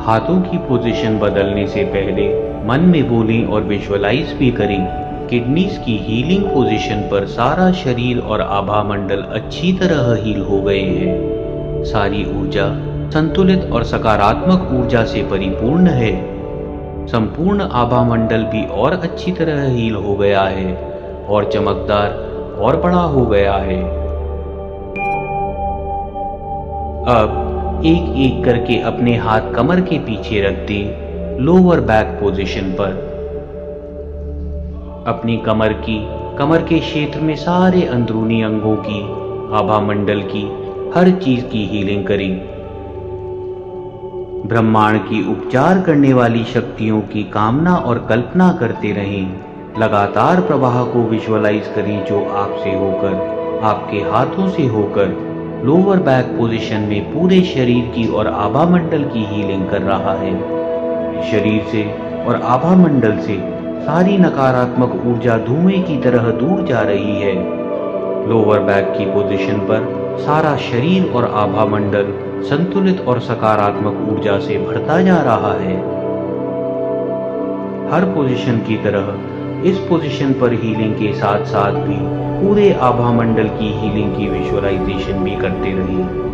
हाथों की पोजीशन बदलने से पहले मन में बोलें और विजुअलाइज भी करें। किडनीज की हीलिंग पोजीशन पर सारा शरीर और आभा मंडल अच्छी तरह हील हो गए हैं। सारी ऊर्जा संतुलित और सकारात्मक ऊर्जा से परिपूर्ण है। संपूर्ण आभा मंडल भी और अच्छी तरह हील हो गया है और चमकदार और बड़ा हो गया है। अब एक एक करके अपने हाथ कमर के पीछे रख दें, लोअर बैक पोजीशन पर। अपनी कमर के क्षेत्र में सारे अंदरूनी अंगों की, आभा मंडल की, हर चीज की हीलिंग करें। ब्रह्मांड की उपचार करने वाली शक्तियों की कामना और कल्पना करते रहें। लगातार प्रवाह को विजुअलाइज करें जो आपसे होकर, आपके हाथों से होकर लोअर बैक पोजीशन में पूरे शरीर की और आभा मंडल की हीलिंग कर रहा है। शरीर से और आभा मंडल से सारी नकारात्मक ऊर्जा धुएं की तरह दूर जा रही है। लोअर बैक की पोजीशन पर सारा शरीर और आभा मंडल संतुलित और सकारात्मक ऊर्जा से भरता जा रहा है। हर पोजीशन की तरह इस पोजीशन पर हीलिंग के साथ साथ भी पूरे आभा मंडल की हीलिंग की विजुअलाइजेशन भी करते रहिए।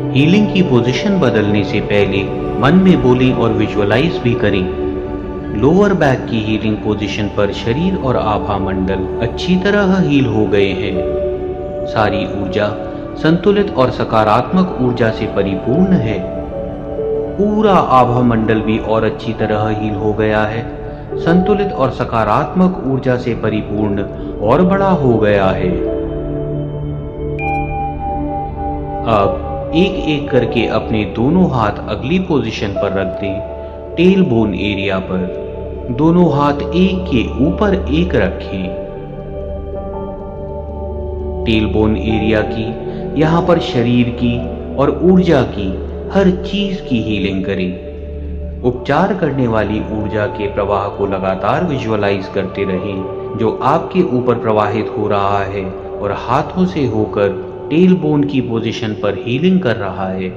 हीलिंग की पोजीशन बदलने से पहले मन में बोलें और विजुअलाइज भी करें। लोअर बैक की हीलिंग पोजीशन पर शरीर और आभा मंडल अच्छी तरह हील हो गए हैं। सारी ऊर्जा संतुलित और सकारात्मक ऊर्जा से परिपूर्ण है। पूरा आभा मंडल भी और अच्छी तरह हील हो गया है, संतुलित और सकारात्मक ऊर्जा से परिपूर्ण और बड़ा हो गया है। अब एक एक करके अपने दोनों हाथ अगली पोजीशन पर रख दें। टेल बोन एरिया पर दोनों हाथ एक के ऊपर एक रखें। टेल बोन एरिया की, यहां पर शरीर की और ऊर्जा की, हर चीज की हीलिंग करें। उपचार करने वाली ऊर्जा के प्रवाह को लगातार विजुअलाइज करते रहें, जो आपके ऊपर प्रवाहित हो रहा है और हाथों से होकर टेल बोन की पोजीशन पर हीलिंग कर रहा है।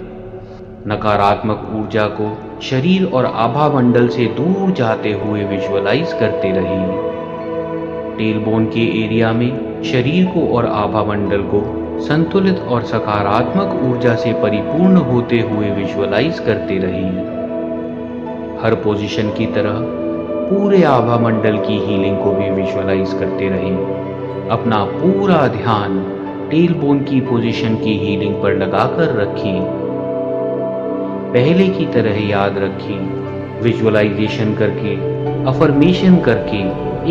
नकारात्मक ऊर्जा को शरीर और आभा मंडल से दूर जाते हुए विजुअलाइज करते रहें। टेल बोन के एरिया में शरीर को और आभा मंडल को संतुलित और सकारात्मक ऊर्जा से परिपूर्ण होते हुए विजुअलाइज करते रहें। हर पोजीशन की तरह पूरे आभा मंडल की हीलिंग को भी विजुअलाइज करते रहें। अपना पूरा ध्यान टेल बोन की पोजीशन की हीलिंग पर लगाकर रखें। पहले की तरह याद रखें, विजुअलाइजेशन करके, अफर्मेशन करके,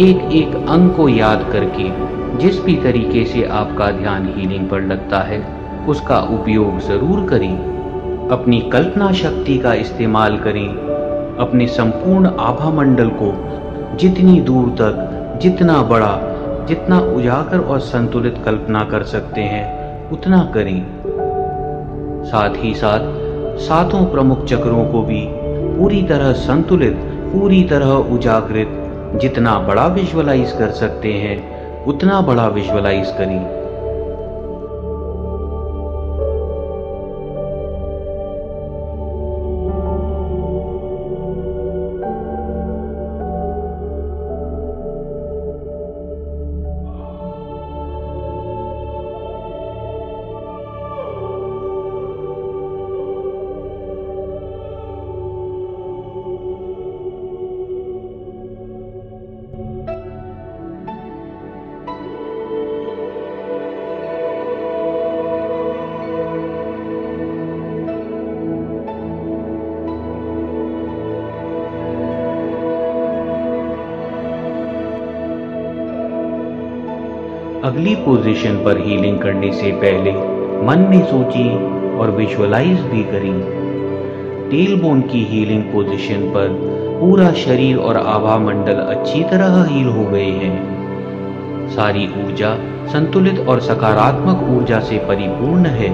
एक एक अंग को याद करके, जिस भी तरीके से आपका ध्यान हीलिंग पर लगता है उसका उपयोग जरूर करें। अपनी कल्पना शक्ति का इस्तेमाल करें। अपने संपूर्ण आभा मंडल को जितनी दूर तक, जितना बड़ा, जितना उजागर और संतुलित कल्पना कर सकते हैं उतना करें। साथ ही साथ सातों प्रमुख चक्रों को भी पूरी तरह संतुलित, पूरी तरह उजागरित, जितना बड़ा विजुअलाइज कर सकते हैं उतना बड़ा विजुअलाइज करें। अगली पोजीशन पर हीलिंग करने से पहले मन में सोचिए और विजुअलाइज भी करें। टेल बोन की हीलिंग पोजीशन पर पूरा शरीर और आभा मंडल अच्छी तरह हील हो गए हैं। सारी ऊर्जा संतुलित और सकारात्मक ऊर्जा से परिपूर्ण है।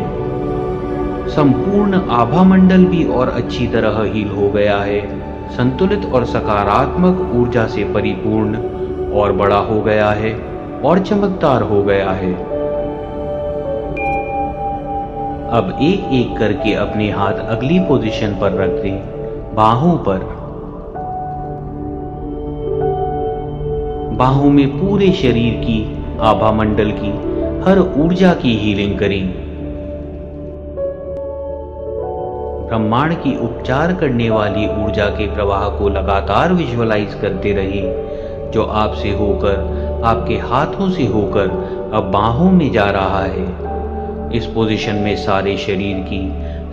संपूर्ण आभा मंडल भी और अच्छी तरह हील हो गया है, संतुलित और सकारात्मक ऊर्जा से परिपूर्ण और बड़ा हो गया है और चमकदार हो गया है। अब एक एक करके अपने हाथ अगली पोजीशन पर रख दें। बाहों पर, बाहों में पूरे शरीर की, आभा मंडल की हर ऊर्जा की हीलिंग करें। ब्रह्मांड की उपचार करने वाली ऊर्जा के प्रवाह को लगातार विजुअलाइज करते रहें, जो आपसे होकर, आपके हाथों से होकर अब बाहों में जा रहा है। इस पोजीशन में सारे शरीर की,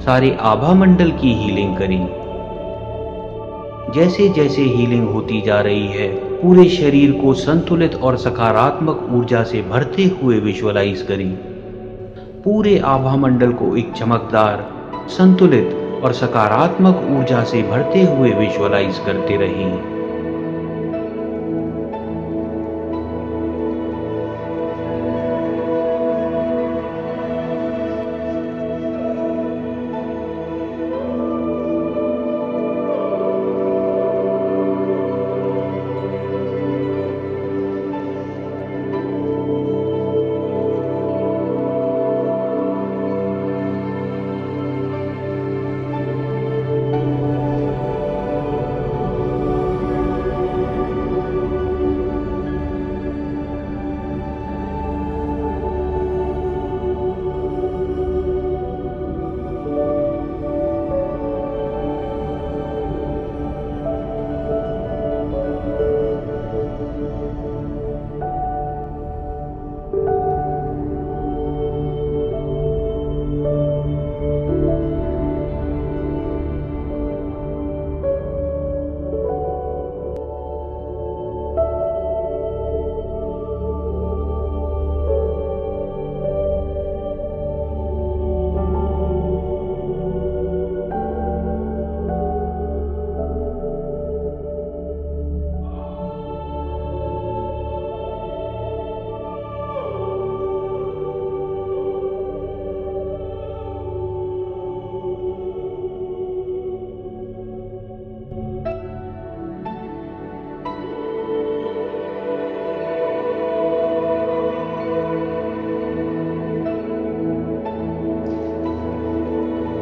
सारे आभा मंडल की हीलिंग करें। जैसे जैसे हीलिंग होती जा रही है, पूरे शरीर को संतुलित और सकारात्मक ऊर्जा से भरते हुए विजुअलाइज करें। पूरे आभा मंडल को एक चमकदार, संतुलित और सकारात्मक ऊर्जा से भरते हुए विजुअलाइज करते रहें।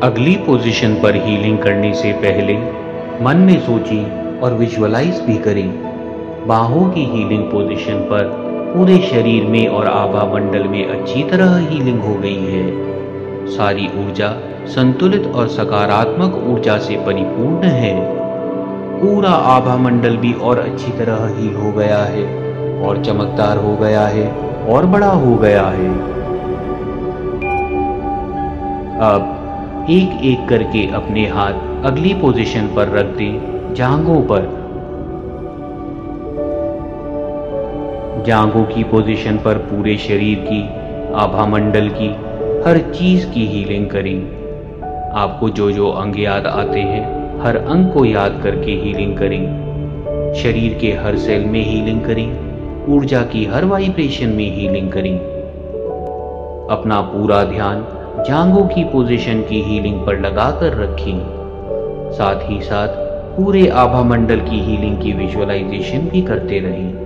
अगली पोजीशन पर हीलिंग करने से पहले मन में सोचें और विजुअलाइज भी करें। बाहों की हीलिंग पोजीशन पर पूरे शरीर में और आभा मंडल में अच्छी तरह हीलिंग हो गई है। सारी ऊर्जा संतुलित और सकारात्मक ऊर्जा से परिपूर्ण है। पूरा आभा मंडल भी और अच्छी तरह हील हो गया है और चमकदार हो गया है और बड़ा हो गया है। अब एक एक करके अपने हाथ अगली पोजीशन पर रख दें, जांघों पर। जांघों की पोजीशन पर पूरे शरीर की, आभा मंडल की, हर चीज की हीलिंग करें। आपको जो जो अंग याद आते हैं, हर अंग को याद करके हीलिंग करें। शरीर के हर सेल में हीलिंग करें। ऊर्जा की हर वाइब्रेशन में हीलिंग करें। अपना पूरा ध्यान जांघों की पोजीशन की हीलिंग पर लगाकर रखें। साथ ही साथ पूरे आभा मंडल की हीलिंग की विजुअलाइजेशन भी करते रहें।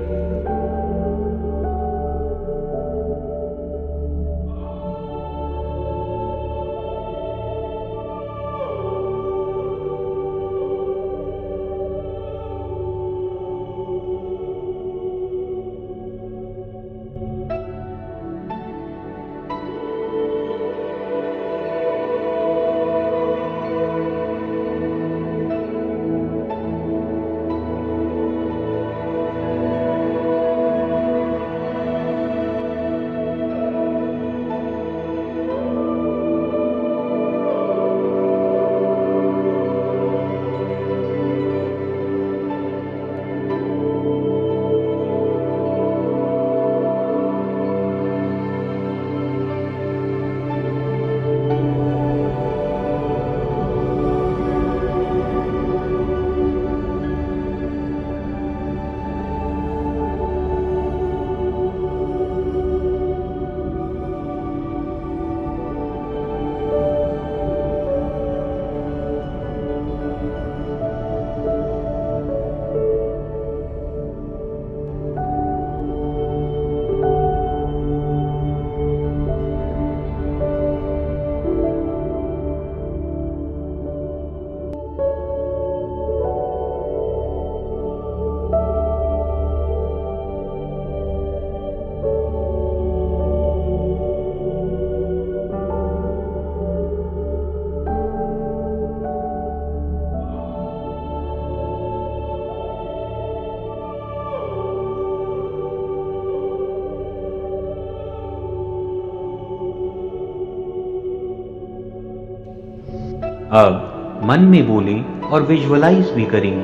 अब मन में बोलें और विजुअलाइज भी करें।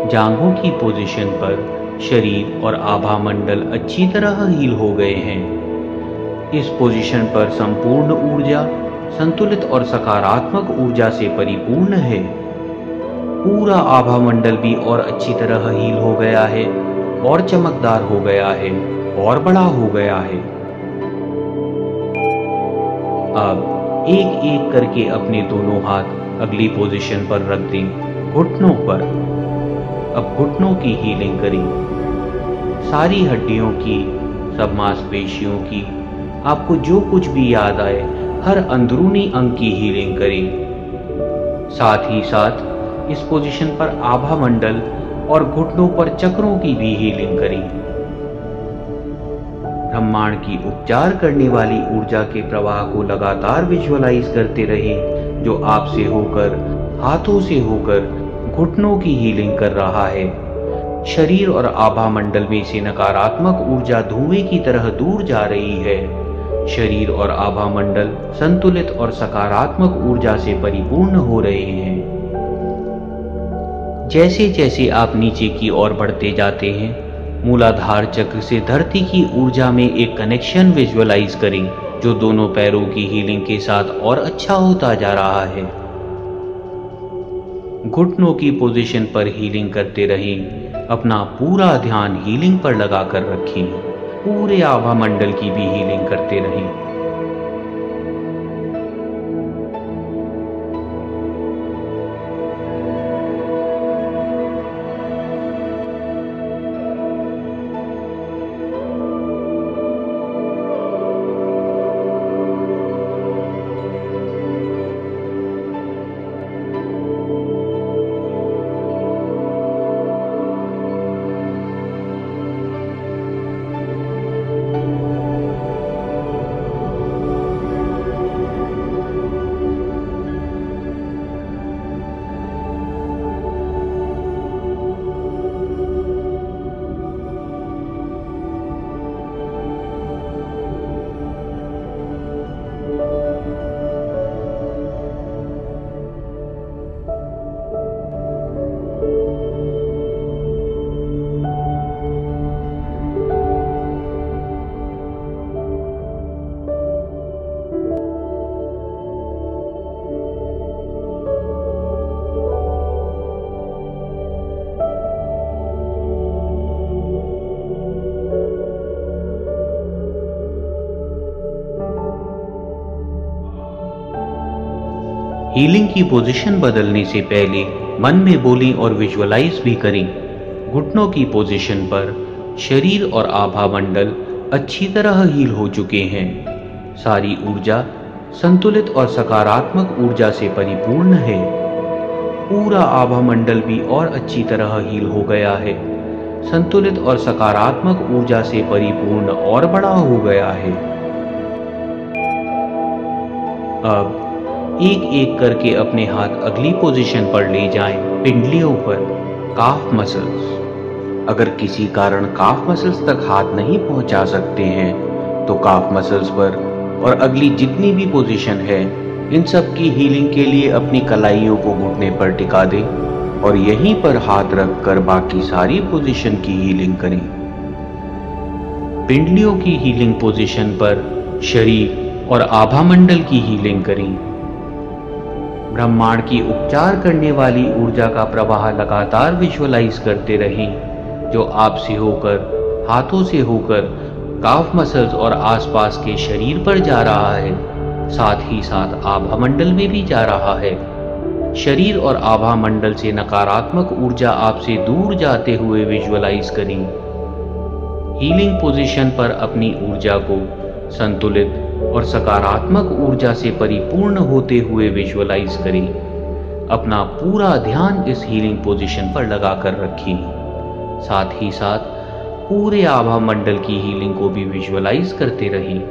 जांघों की पोजीशन पर शरीर और आभा मंडल अच्छी तरह हील हो गए हैं। इस पोजीशन पर संपूर्ण ऊर्जा संतुलित और सकारात्मक ऊर्जा से परिपूर्ण है। पूरा आभा मंडल भी और अच्छी तरह हील हो गया है और चमकदार हो गया है और बड़ा हो गया है। अब एक एक करके अपने दोनों हाथ अगली पोजीशन पर रख दें, घुटनों पर। अब घुटनों की हीलिंग करें। सारी हड्डियों की, सब मांसपेशियों की, आपको जो कुछ भी याद आए, हर अंदरूनी अंग की हीलिंग करें। साथ ही साथ इस पोजीशन पर आभा मंडल और घुटनों पर चक्रों की भी हीलिंग करें। ब्रह्मांड की उपचार करने वाली ऊर्जा के प्रवाह को लगातार विजुअलाइज करते रहें, जो आपसे होकर, हाथों से होकर घुटनों की हीलिंग कर रहा है। शरीर और आभा मंडल में से नकारात्मक ऊर्जा धुएं की तरह दूर जा रही है। शरीर और आभा मंडल संतुलित और सकारात्मक ऊर्जा से परिपूर्ण हो रहे हैं। जैसे जैसे आप नीचे की ओर बढ़ते जाते हैं, मूलाधार चक्र से धरती की ऊर्जा में एक कनेक्शन विजुअलाइज करें, जो दोनों पैरों की हीलिंग के साथ और अच्छा होता जा रहा है। घुटनों की पोजीशन पर हीलिंग करते रहें। अपना पूरा ध्यान हीलिंग पर लगाकर रखें। पूरे आभा मंडल की भी हीलिंग करते रहें। हीलिंग की पोजीशन बदलने से पहले मन में बोलें और विजुअलाइज भी करें। घुटनों की पोजीशन पर शरीर और आभा मंडल अच्छी तरह हील हो चुके हैं। सारी ऊर्जा संतुलित और सकारात्मक ऊर्जा से परिपूर्ण है। पूरा आभा मंडल भी और अच्छी तरह हील हो गया है, संतुलित और सकारात्मक ऊर्जा से परिपूर्ण और बड़ा हो गया है। अब एक एक करके अपने हाथ अगली पोजीशन पर ले जाएं, पिंडलियों पर, काफ मसल्स। अगर किसी कारण काफ मसल्स तक हाथ नहीं पहुंचा सकते हैं तो काफ मसल्स पर और अगली जितनी भी पोजीशन है इन सब की हीलिंग के लिए अपनी कलाइयों को घुटने पर टिका दें और यहीं पर हाथ रखकर बाकी सारी पोजीशन की हीलिंग करें। पिंडलियों की हीलिंग पोजीशन पर शरीर और आभा मंडल की हीलिंग करें। ब्रह्मांड की उपचार करने वाली ऊर्जा का प्रवाह लगातार विजुअलाइज करते रहें, जो आपसे होकर, हाथों से होकर काफ मसल्स और आसपास के शरीर पर जा रहा है, साथ ही साथ आभा मंडल में भी जा रहा है। शरीर और आभा मंडल से नकारात्मक ऊर्जा आपसे दूर जाते हुए विजुअलाइज करें। हीलिंग पोजीशन पर अपनी ऊर्जा को संतुलित और सकारात्मक ऊर्जा से परिपूर्ण होते हुए विजुअलाइज करें। अपना पूरा ध्यान इस हीलिंग पोजीशन पर लगाकर रखें। साथ ही साथ पूरे आभा मंडल की हीलिंग को भी विजुअलाइज करते रहें।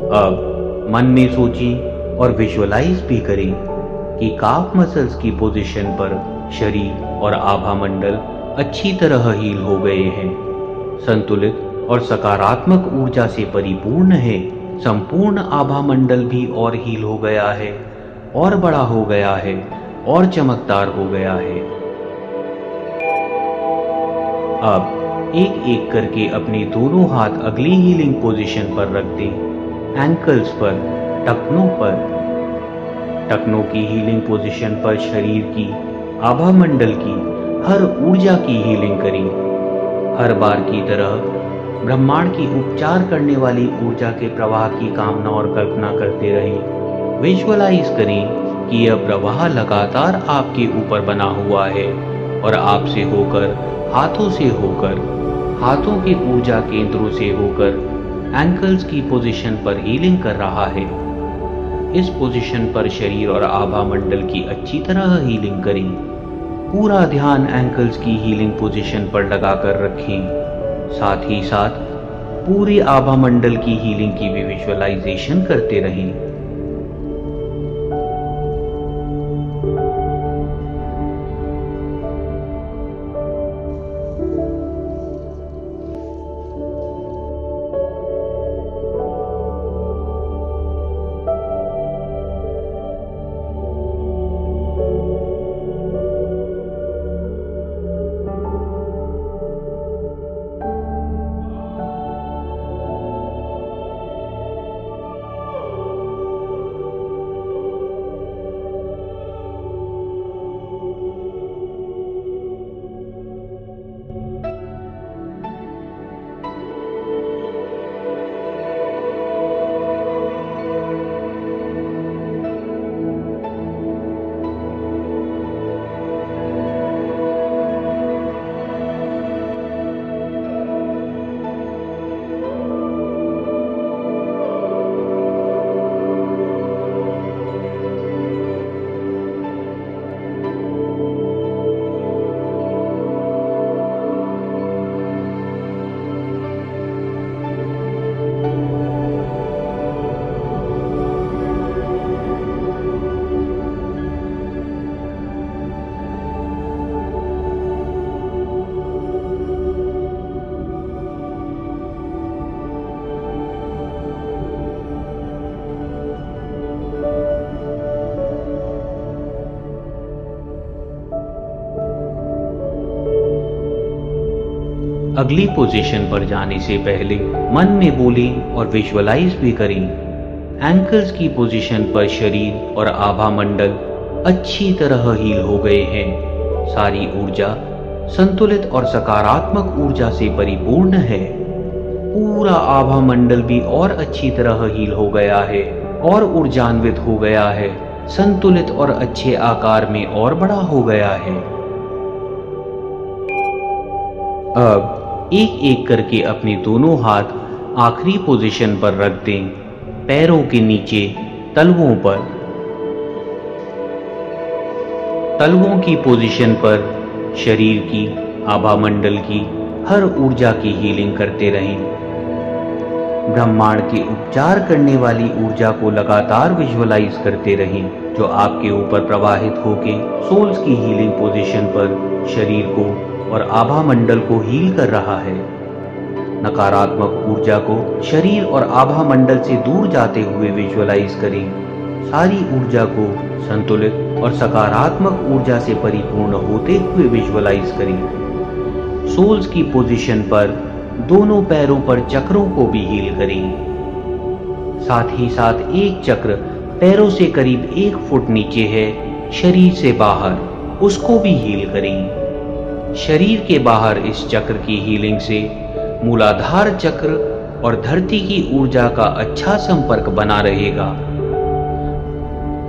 अब मन में सोचें और विजुअलाइज भी करें कि काफ मसल्स की पोजीशन पर शरीर और आभा मंडल अच्छी तरह हील हो गए हैं, संतुलित और सकारात्मक ऊर्जा से परिपूर्ण है। संपूर्ण आभा मंडल भी और हील हो गया है और बड़ा हो गया है और चमकदार हो गया है। अब एक एक करके अपने दोनों हाथ अगली हीलिंग पोजीशन पर रख दें। एंकल्स पर, टखनों पर। टखनों की हीलिंग पोजीशन पर शरीर की, आभा मंडल की हर ऊर्जा की हीलिंग करें। हर बार की तरह ब्रह्मांड की उपचार करने वाली ऊर्जा के प्रवाह की कामना और कल्पना करते रहें। विजुअलाइज करें कि यह प्रवाह लगातार आपके ऊपर बना हुआ है और आपसे होकर, हाथों से होकर, हाथों के ऊर्जा केंद्रों से होकर एंकल्स की पोजीशन पर हीलिंग कर रहा है। इस पोजीशन पर शरीर और आभा मंडल की अच्छी तरह हीलिंग करें। पूरा ध्यान एंकल्स की हीलिंग पोजीशन पर लगाकर रखें। साथ ही साथ पूरे आभा मंडल की हीलिंग की भी विजुअलाइजेशन करते रहें। अगली पोजीशन पर जाने से पहले मन में बोलें और विजुअलाइज भी करें। एंकल्स की पोजीशन पर शरीर और आभा मंडल अच्छी तरह हील हो गए हैं। सारी ऊर्जा संतुलित और सकारात्मक ऊर्जा से परिपूर्ण है। पूरा आभा मंडल भी और अच्छी तरह हील हो गया है और ऊर्जान्वित हो गया है, संतुलित और अच्छे आकार में और बड़ा हो गया है। अब एक एक करके अपने दोनों हाथ आखिरी पोजीशन पर रख दें, पैरों के नीचे तलवों पर। तलवों की पोजीशन पर शरीर की, आभा मंडल की हर ऊर्जा की हीलिंग करते रहें। ब्रह्मांड के उपचार करने वाली ऊर्जा को लगातार विजुअलाइज करते रहें, जो आपके ऊपर प्रवाहित होकर सोल्स की हीलिंग पोजीशन पर शरीर को और आभा मंडल को हील कर रहा है। नकारात्मक ऊर्जा को शरीर और आभा मंडल से दूर जाते हुए विजुअलाइज करें। सारी ऊर्जा को संतुलित और सकारात्मक ऊर्जा से परिपूर्ण होते हुए विजुअलाइज करें। सोल्स की पोजीशन पर दोनों पैरों पर चक्रों को भी हील करें। साथ ही साथ एक चक्र पैरों से करीब 1 फुट नीचे है, शरीर से बाहर, उसको भी हील करें। शरीर के बाहर इस चक्र की हीलिंग से मूलाधार चक्र और धरती की ऊर्जा का अच्छा संपर्क बना रहेगा।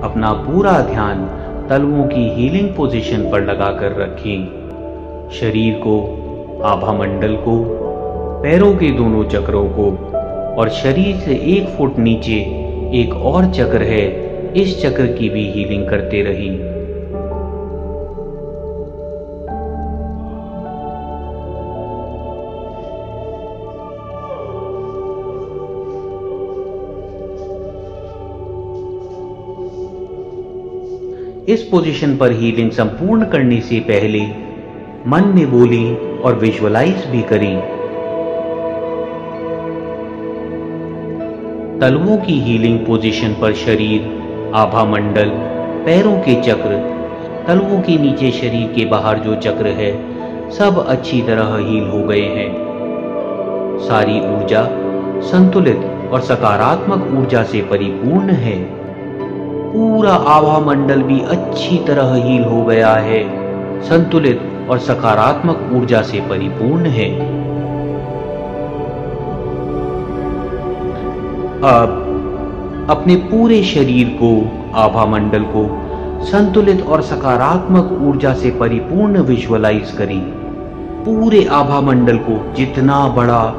अपना पूरा ध्यान तलवों की हीलिंग पोजीशन पर लगाकर रखें। शरीर को, आभा मंडल को, पैरों के दोनों चक्रों को और शरीर से 1 फुट नीचे एक और चक्र है, इस चक्र की भी हीलिंग करते रहें। इस पोजीशन पर हीलिंग संपूर्ण करने से पहले मन में बोलें और विजुअलाइज भी करें। तलवों की हीलिंग पोजीशन पर शरीर, आभा मंडल, पैरों के चक्र, तलवों के नीचे शरीर के बाहर जो चक्र है, सब अच्छी तरह हील हो गए हैं। सारी ऊर्जा संतुलित और सकारात्मक ऊर्जा से परिपूर्ण है। पूरा आभा मंडल भी अच्छी तरह हील हो गया है, संतुलित और सकारात्मक ऊर्जा से परिपूर्ण है। अब अपने पूरे शरीर को, आभा मंडल को संतुलित और सकारात्मक ऊर्जा से परिपूर्ण विजुअलाइज करें। पूरे आभा मंडल को जितना बड़ा,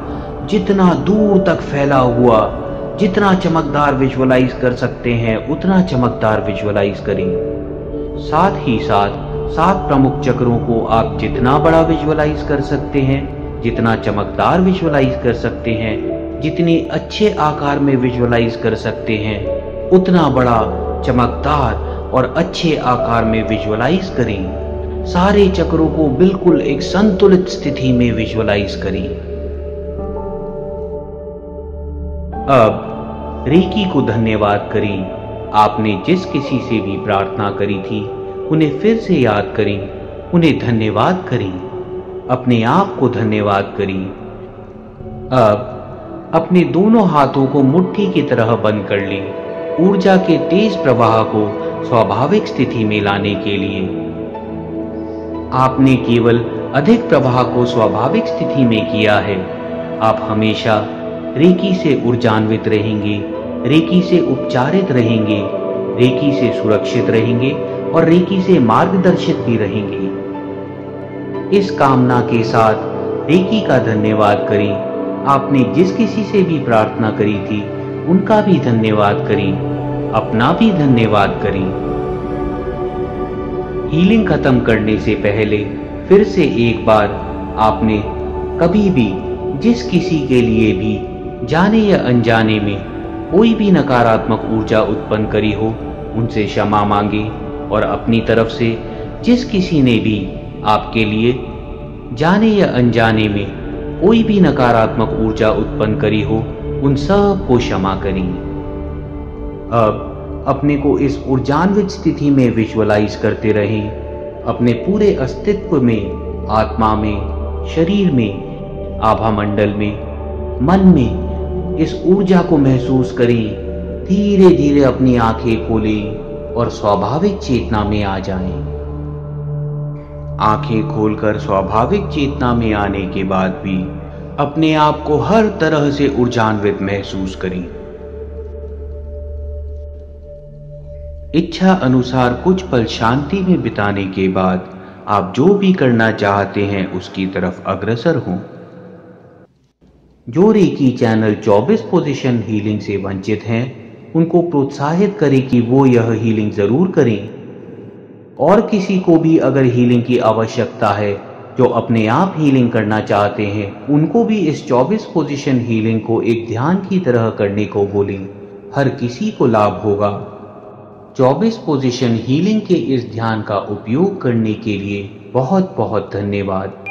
जितना दूर तक फैला हुआ, जितना चमकदार विजुअलाइज कर सकते हैं उतना चमकदार विजुअलाइज करें। साथ ही साथ 7 प्रमुख चक्रों को आप जितना बड़ा विजुअलाइज कर सकते हैं, जितना चमकदार विजुअलाइज कर सकते हैं, जितने अच्छे आकार में विजुअलाइज कर सकते हैं, उतना बड़ा, चमकदार और अच्छे आकार में विजुअलाइज करें। सारे चक्रों को बिल्कुल एक संतुलित स्थिति में विजुअलाइज करें। अब रेकी को धन्यवाद करें। आपने जिस किसी से भी प्रार्थना करी थी, उन्हें फिर से याद करें, उन्हें धन्यवाद करें, अपने आप को धन्यवाद करें। अब अपने दोनों हाथों को मुट्ठी की तरह बंद कर लें। ऊर्जा के तेज प्रवाह को स्वाभाविक स्थिति में लाने के लिए आपने केवल अधिक प्रवाह को स्वाभाविक स्थिति में किया है। आप हमेशा रेकी से ऊर्जान्वित रहेंगे, रेकी से उपचारित रहेंगे, रेकी से सुरक्षित रहेंगे और रेकी से मार्गदर्शित भी रहेंगे। इस कामना के साथ रेकी का धन्यवाद करें। आपने जिस किसी से भी प्रार्थना करी थी, उनका भी धन्यवाद करें, अपना भी धन्यवाद करें। हीलिंग खत्म करने से पहले फिर से एक बार आपने कभी भी जिस किसी के लिए भी जाने या अनजाने में कोई भी नकारात्मक ऊर्जा उत्पन्न करी हो, उनसे क्षमा मांगे और अपनी तरफ से जिस किसी ने भी आपके लिए जाने या अनजाने में कोई भी नकारात्मक ऊर्जा उत्पन्न करी हो, उन सब को क्षमा करें। अब अपने को इस ऊर्जान्वित स्थिति में विजुअलाइज करते रहें। अपने पूरे अस्तित्व में, आत्मा में, शरीर में आभा मंडल में मन में इस ऊर्जा को महसूस करें। धीरे धीरे अपनी आंखें खोलें और स्वाभाविक चेतना में आ जाएं। आंखें खोलकर स्वाभाविक चेतना में आने के बाद भी अपने आप को हर तरह से ऊर्जान्वित महसूस करें। इच्छा अनुसार कुछ पल शांति में बिताने के बाद आप जो भी करना चाहते हैं उसकी तरफ अग्रसर हों। जो रेकी चैनल 24 पोजीशन हीलिंग से वंचित हैं, उनको प्रोत्साहित करें कि वो यह हीलिंग जरूर करें। और किसी को भी अगर हीलिंग की आवश्यकता है, जो अपने आप हीलिंग करना चाहते हैं, उनको भी इस 24 पोजीशन हीलिंग को एक ध्यान की तरह करने को बोलें। हर किसी को लाभ होगा। 24 पोजीशन हीलिंग के इस ध्यान का उपयोग करने के लिए बहुत बहुत धन्यवाद।